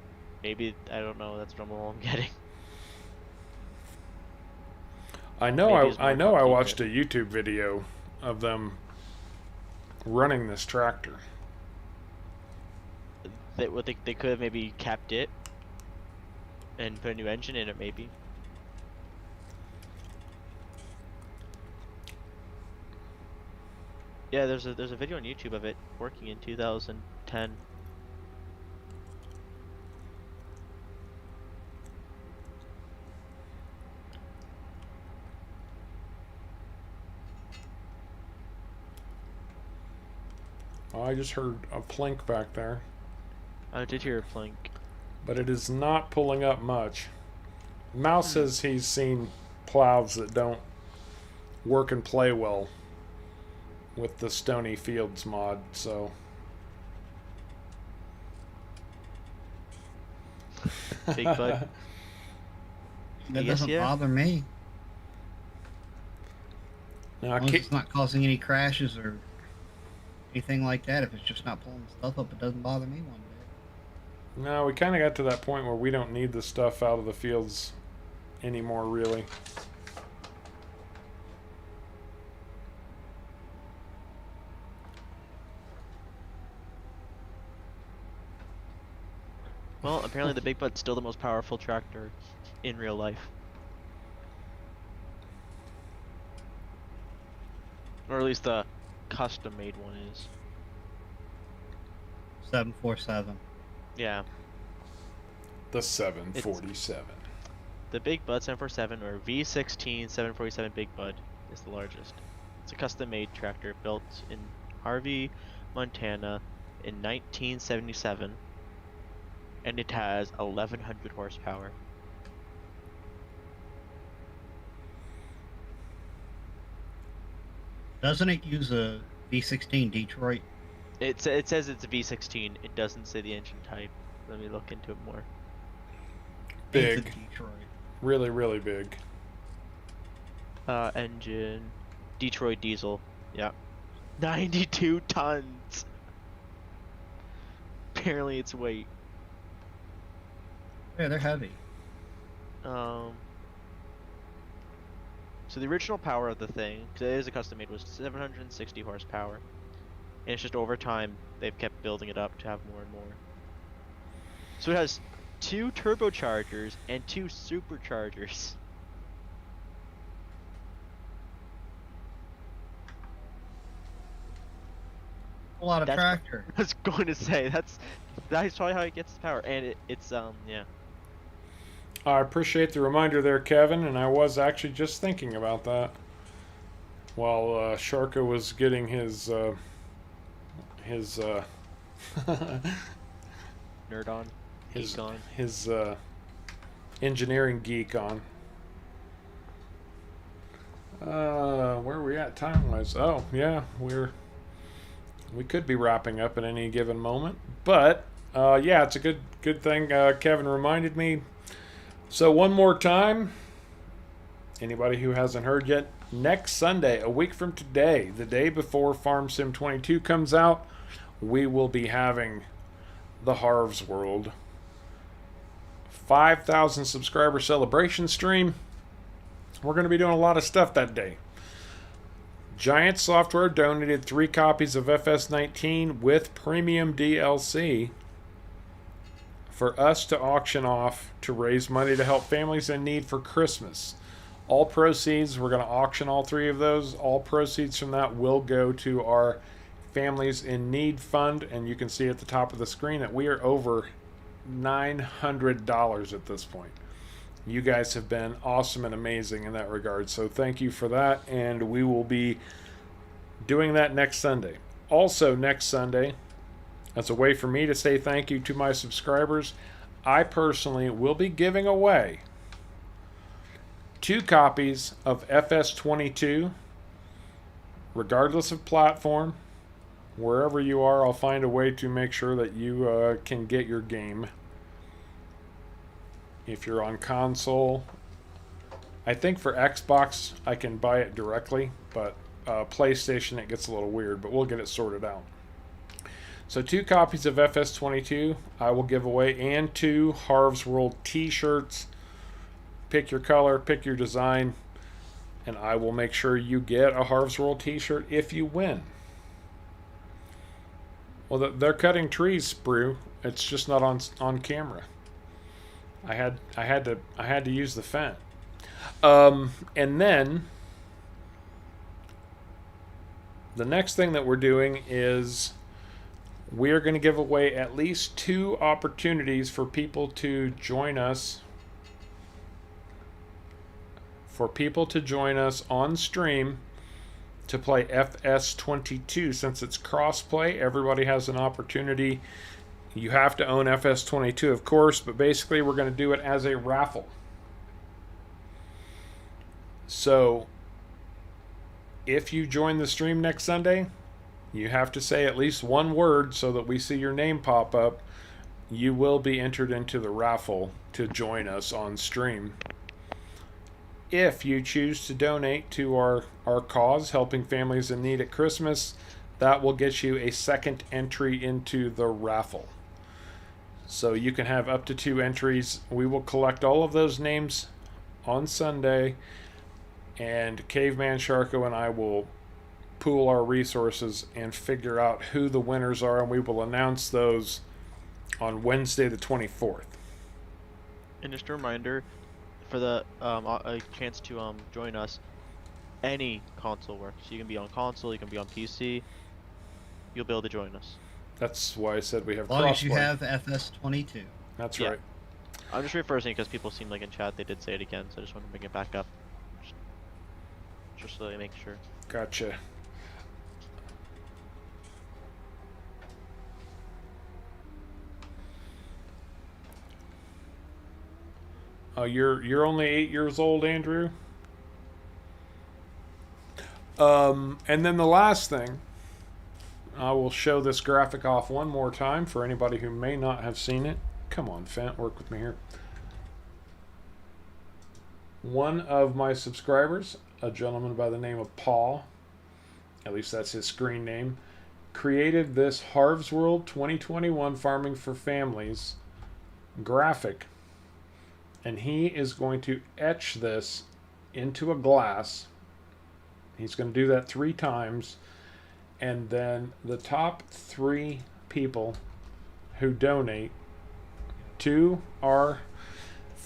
Maybe I don't know. That's what I'm getting. I know. Maybe it's I more know. I top watched a secret. YouTube video of them running this tractor. They could have maybe capped it and put a new engine in it, maybe. Yeah, there's a video on YouTube of it working in 2010. Oh, I just heard a plink back there, I did hear a plink. but it is not pulling up much. Mouse says he's seen plows that don't work and play well with the Stony Fields mod, so Big Bud. That Yes, doesn't yeah. bother me. now As long as it's not causing any crashes or anything like that. If it's just not pulling stuff up, it doesn't bother me one bit. no, we kind of got to that point where we don't need the stuff out of the fields anymore, really. Well, apparently the Big Bud's still the most powerful tractor in real life. Or at least the custom-made one is. 747. Yeah. The 747. The Big Bud 747 or V16 747 Big Bud is the largest. It's a custom-made tractor built in Harvey, Montana in 1977, and it has 1,100 horsepower. Doesn't it use a V16 Detroit? It says it's a V16. It doesn't say the engine type. Let me look into it more. It's a Big. Detroit. Really, really big. Engine, Detroit diesel. Yeah, 92 tons. Apparently, its weight. Yeah, they're heavy. So the original power of the thing, because it is a custom made, was 760 horsepower, and it's just over time they've kept building it up to have more and more. So it has 2 turbochargers and 2 superchargers. A lot of That's tractor. I was going to say that's probably how it gets its power, and it's yeah. I appreciate the reminder there, Kevin, and I was actually just thinking about that while Sharka was getting his Nerd on, his geek on. his engineering geek on. Where are we at time wise? Oh yeah, we could be wrapping up at any given moment, but yeah, it's a good thing Kevin reminded me. So one more time, anybody who hasn't heard yet, next Sunday, a week from today, the day before Farm Sim 22 comes out, we will be having the Harv's World 5,000 subscriber celebration stream. We're going to be doing a lot of stuff that day. Giant Software donated 3 copies of FS19 with premium DLC for us to auction off to raise money to help families in need for Christmas. All proceeds, we're going to auction all 3 of those. All proceeds from that will go to our Families in Need Fund, and you can see at the top of the screen that we are over $900 at this point. You guys have been awesome and amazing in that regard, so thank you for that, and we will be doing that next Sunday. Also, next Sunday, as a way for me to say thank you to my subscribers, I personally will be giving away 2 copies of FS22, regardless of platform. Wherever you are, I'll find a way to make sure that you can get your game. If you're on console, I think for Xbox I can buy it directly, but PlayStation it gets a little weird, but we'll get it sorted out. So 2 copies of FS22 I will give away, and 2 Harv's World t-shirts. Pick your color, pick your design, and I will make sure you get a Harv's World t-shirt if you win. Well, they're cutting trees, Brew. It's just not on camera. I had to use the fence. And then the next thing that we're doing is we are going to give away at least 2 opportunities for people to join us. For people to join us on stream to play FS22. Since it's cross-play, everybody has an opportunity. You have to own FS22, of course, but basically we're going to do it as a raffle. So, if you join the stream next Sunday, you have to say at least 1 word so that we see your name pop up. You will be entered into the raffle to join us on stream. If you choose to donate to our cause, helping families in need at Christmas, that will get you a second entry into the raffle. So you can have up to 2 entries. We will collect all of those names on Sunday, and Caveman Sharko and I will pool our resources and figure out who the winners are, and we will announce those on Wednesday the 24th. And just a reminder, for the a chance to join us, any console works. You can be on console, you can be on PC. You'll be able to join us. That's why I said we have As long as you crossplay. have FS22. That's Yeah. right. I'm just reversing because people seem like in chat they did say it again, so I just want to bring it back up. Just so they make sure. Gotcha. You're only 8 years old, Andrew. And then the last thing, I will show this graphic off one more time for anybody who may not have seen it. Come on, Fent, work with me here. One of my subscribers, a gentleman by the name of Paul, at least that's his screen name, created this Harv's World 2021 Farming for Families graphic and he is going to etch this into a glass. He's going to do that 3 times, and then the top 3 people who donate to our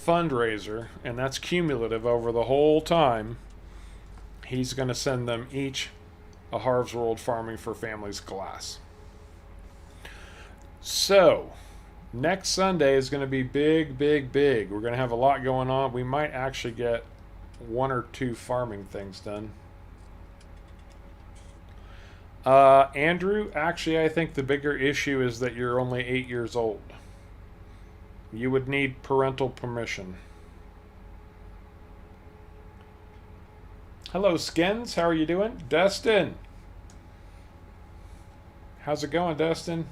fundraiser, and that's cumulative over the whole time, he's going to send them each a Harv's World Farming for Families glass. So, next Sunday is going to be big, big, big. We're going to have a lot going on. We might actually get 1 or 2 farming things done. Andrew, actually, I think the bigger issue is that you're only 8 years old. You would need parental permission. Hello, Skins. How are you doing? Dustin. How's it going, Dustin?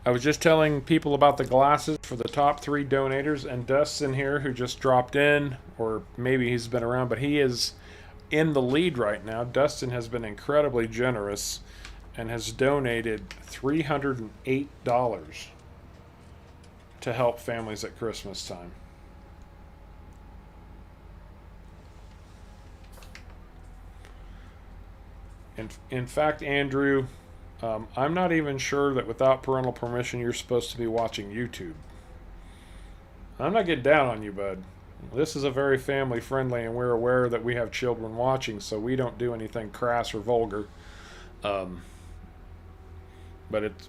I was just telling people about the glasses for the top 3 donators, and Dustin here, who just dropped in, or maybe he's been around, but he is in the lead right now. Dustin has been incredibly generous and has donated $308 to help families at Christmas time. In fact, Andrew, I'm not even sure that without parental permission you're supposed to be watching YouTube. I'm not getting down on you, bud. This is a very family friendly, and we're aware that we have children watching, so we don't do anything crass or vulgar. But it's,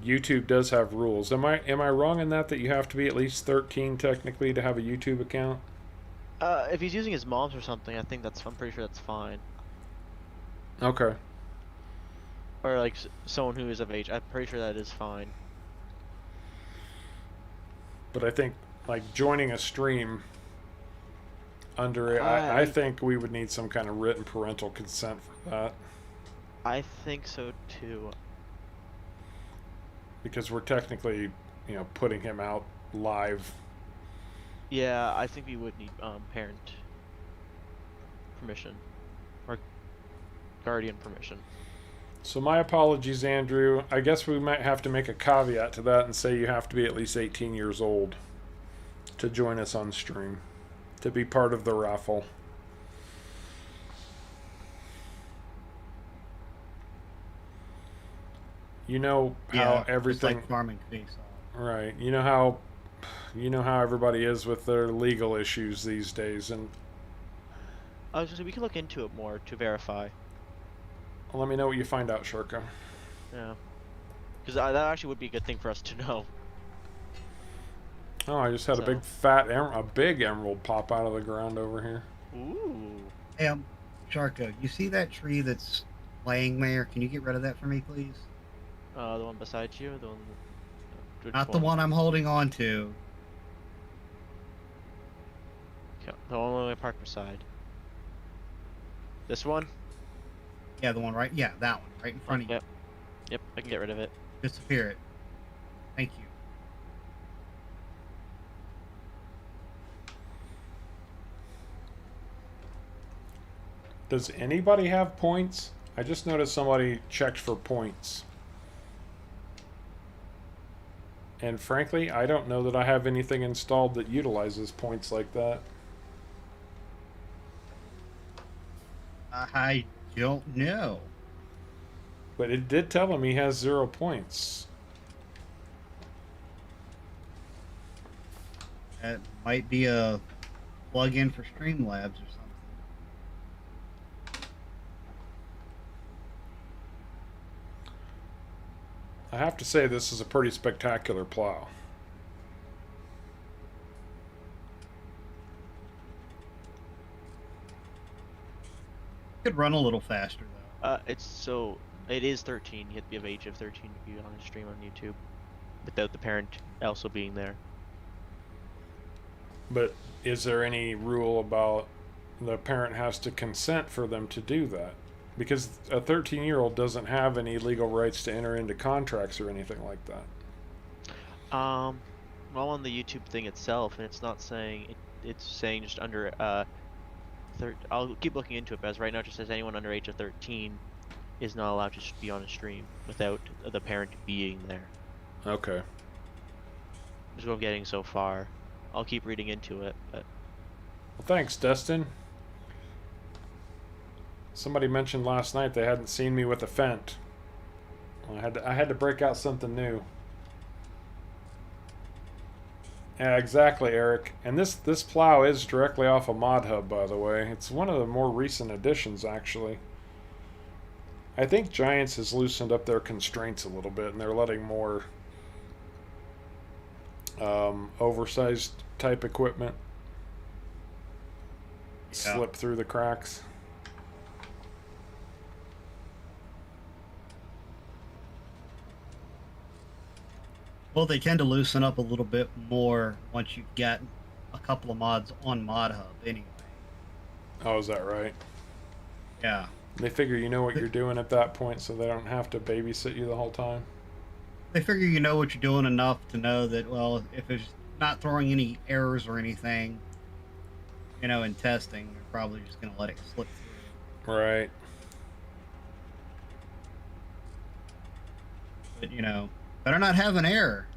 YouTube does have rules. Am I wrong in that you have to be at least 13 technically to have a YouTube account? If he's using his mom's or something, I'm pretty sure that's fine. Okay. Or like someone who is of age, I'm pretty sure that is fine. But I think like joining a stream under it, I think we would need some kind of written parental consent for that. I think so too. Because we're technically, putting him out live. Yeah, I think we would need parent permission or guardian permission. So my apologies, Andrew. I guess we might have to make a caveat to that and say you have to be at least 18 years old to join us on stream, to be part of the raffle. You know how everything, like farming face off. right? You know how everybody is with their legal issues these days, and I was gonna say we can look into it more to verify. let me know what you find out, Shurka. Yeah, because that actually would be a good thing for us to know. Oh, I just had a big emerald pop out of the ground over here. Ooh. Hey, Sharko, you see that tree that's laying there? Can you get rid of that for me, please? The one beside you, the one. Not the one I'm holding on to. Okay, the one I parked beside. This one? Yeah, the one right. Yeah, that one right in front of you. Yep, I can get rid of it. Disappear it. Thank you. Does anybody have points? I just noticed somebody checked for points. And frankly, I don't know that I have anything installed that utilizes points like that. I don't know. But it did tell him he has 0 points. That might be a plug-in for Streamlabs or something. I have to say this is a pretty spectacular plow. Could run a little faster though. It is 13. You have to be of age of 13 to be on a stream on YouTube, without the parent also being there. But is there any rule about the parent has to consent for them to do that? Because a 13-year-old doesn't have any legal rights to enter into contracts or anything like that. Well, on the YouTube thing itself, and it's not saying it's saying just under I'll keep looking into it, but as right now it just says anyone under age of 13 is not allowed to be on a stream without the parent being there. Okay. Just what I'm getting so far. I'll keep reading into it, but Well, thanks, Destin. Somebody mentioned last night they hadn't seen me with a Fent. I had to break out something new. Yeah, exactly, Eric. And this plow is directly off of Mod Hub, by the way. It's one of the more recent additions, actually. I think Giants has loosened up their constraints a little bit, and they're letting more oversized type equipment slip through the cracks. Well, they tend to loosen up a little bit more once you've got a couple of mods on Mod Hub, anyway. Oh, is that right? Yeah. They figure you know what you're doing at that point, so they don't have to babysit you the whole time. They figure you know what you're doing enough to know that, well, if it's not throwing any errors or anything, in testing, they're probably just going to let it slip through. Right. But, better not have an error.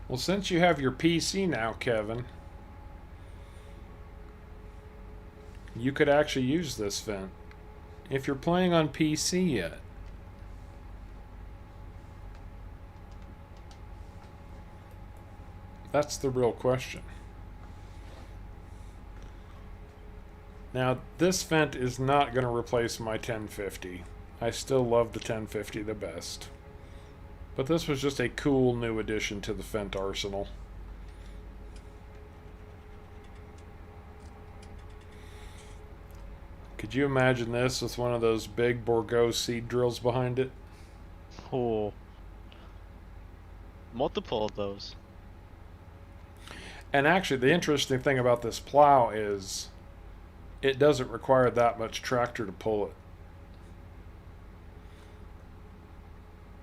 Well, since you have your PC now, Kevin, you could actually use this vent. If you're playing on PC yet. That's the real question. Now, this vent is not going to replace my 1050. I still love the 1050 the best. But this was just a cool new addition to the vent arsenal. Could you imagine this with one of those big Bourgeois seed drills behind it? oh, multiple of those. And actually, the interesting thing about this plow is it doesn't require that much tractor to pull it.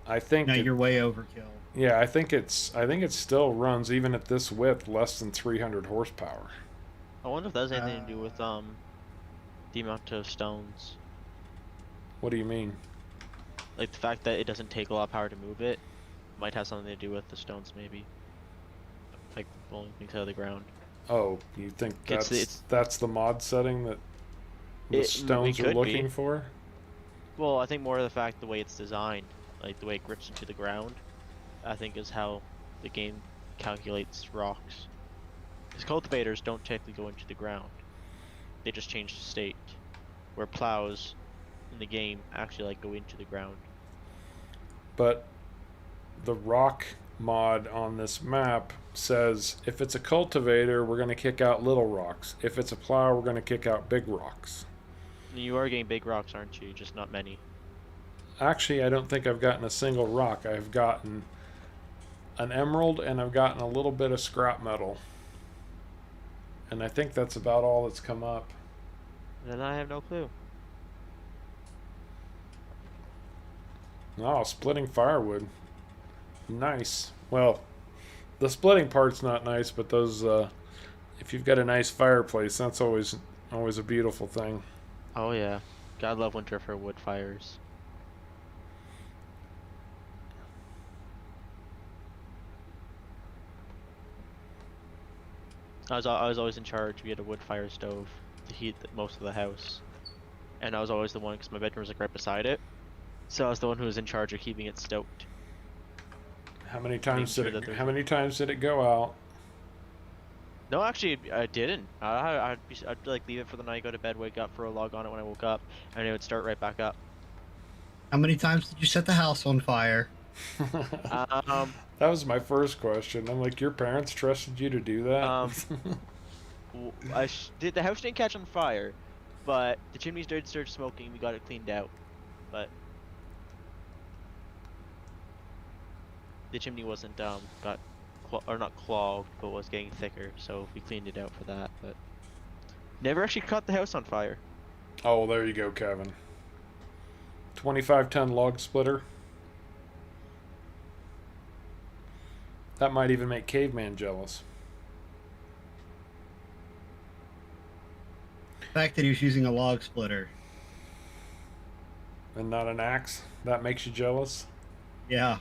I think No, you're way overkill. yeah, I think it still runs even at this width less than 300 horsepower. I wonder if that has anything to do with the amount of stones. What do you mean? Like the fact that it doesn't take a lot of power to move it might have something to do with the stones, maybe. Like pulling things out of the ground. Oh, you think It's- that's the mod setting that the It stones are could looking be. for? Well, I think more of the fact the way it's designed, like the way it grips into the ground, I think is how the game calculates rocks. Because cultivators don't technically go into the ground. They just change the state. Where plows in the game actually like go into the ground. But the rock mod on this map says if it's a cultivator, we're going to kick out little rocks. If it's a plow, we're going to kick out big rocks. You are getting big rocks, aren't you? Just not many. Actually, I don't think I've gotten a single rock. I've gotten an emerald and I've gotten a little bit of scrap metal. And I think that's about all that's come up. Then I have no clue. Oh, splitting firewood. Nice. Well, the splitting part's not nice, but those, if you've got a nice fireplace, that's always a beautiful thing. Oh yeah. God love winter for wood fires. I was always in charge. We had a wood fire stove to heat most of the house, and I was always the one because my bedroom was like right beside it. So I was the one who was in charge of keeping it stoked. How many times sure did that it? there's How many times did it go out? No, actually, I didn't. I'd like leave it for the night, go to bed, wake up for a log on it when I woke up, and it would start right back up. How many times did you set the house on fire? That was my first question. I'm like, your parents trusted you to do that? The house didn't catch on fire, but the chimneys did start smoking. We got it cleaned out, but the chimney wasn't not clogged, but was getting thicker. So we cleaned it out for that, but never actually caught the house on fire. Oh, well, there you go, Kevin. 25-ton log splitter. That might even make Caveman jealous. The fact that he was using a log splitter. and not an axe? That makes you jealous? Yeah.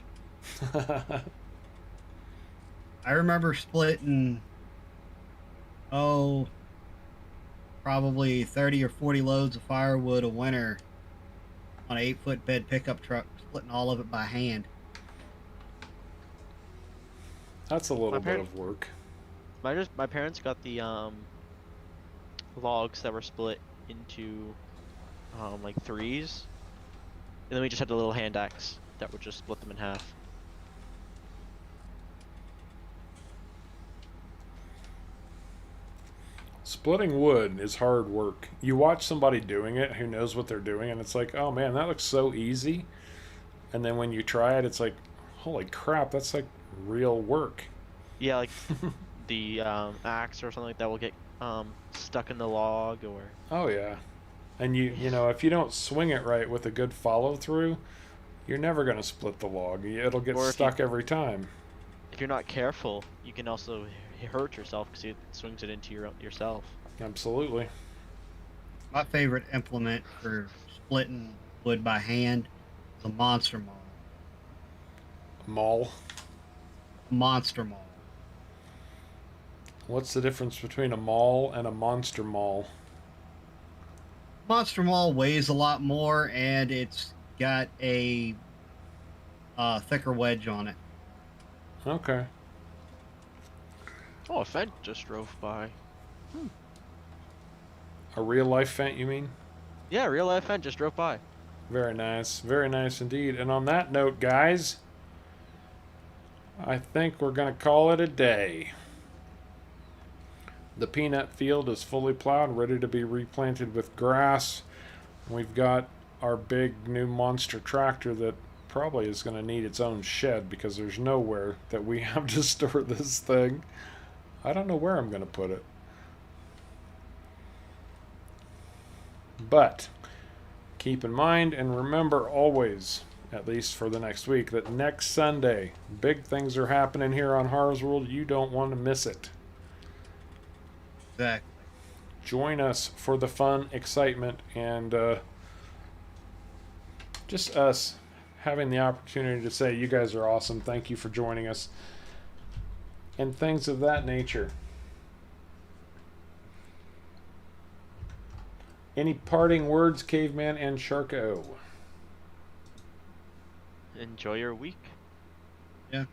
I remember splitting, oh, probably 30 or 40 loads of firewood a winter on an 8-foot bed pickup truck, splitting all of it by hand. That's a little My bit parent, of work. my parents got the logs that were split into like threes, and then we just had a little hand axe that would just split them in half. Splitting wood is hard work. You watch somebody doing it who knows what they're doing, and it's like, oh man, that looks so easy. And then when you try it, it's like, holy crap, that's like real work. Yeah, like the axe or something like that will get stuck in the log, or Oh yeah. And you know, if you don't swing it right with a good follow through, you're never going to split the log. It'll get or stuck every time. if you're not careful, you can also hurt yourself because it swings it into yourself. Absolutely. My favorite implement for splitting wood by hand is a monster maul. Maul. Monster maul. What's the difference between a maul and a monster maul? Monster maul weighs a lot more, and it's got a thicker wedge on it. Okay. Oh, a Fent just drove by. A real life Fent, you mean? Yeah, real life Fent just drove by. Very nice. Very nice indeed. And on that note, guys, I think we're going to call it a day. The peanut field is fully plowed, ready to be replanted with grass. We've got our big new monster tractor that probably is going to need its own shed because there's nowhere that we have to store this thing. I don't know where I'm going to put it. But keep in mind and remember always, at least for the next week, that next Sunday, big things are happening here on Horror's World. You don't want to miss it. Exactly. Join us for the fun, excitement, and just us having the opportunity to say you guys are awesome. Thank you for joining us. And things of that nature. Any parting words, Caveman and Sharko? Enjoy your week. Yeah.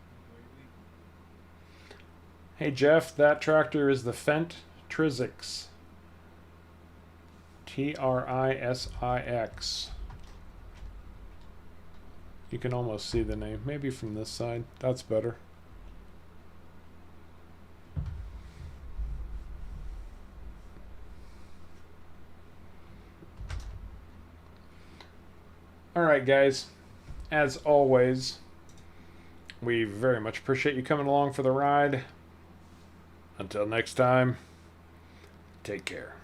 Hey Jeff, that tractor is the Fent Trisix. Trisix. You can almost see the name. Maybe from this side. That's better. Alright, guys. As always, we very much appreciate you coming along for the ride. Until next time, take care.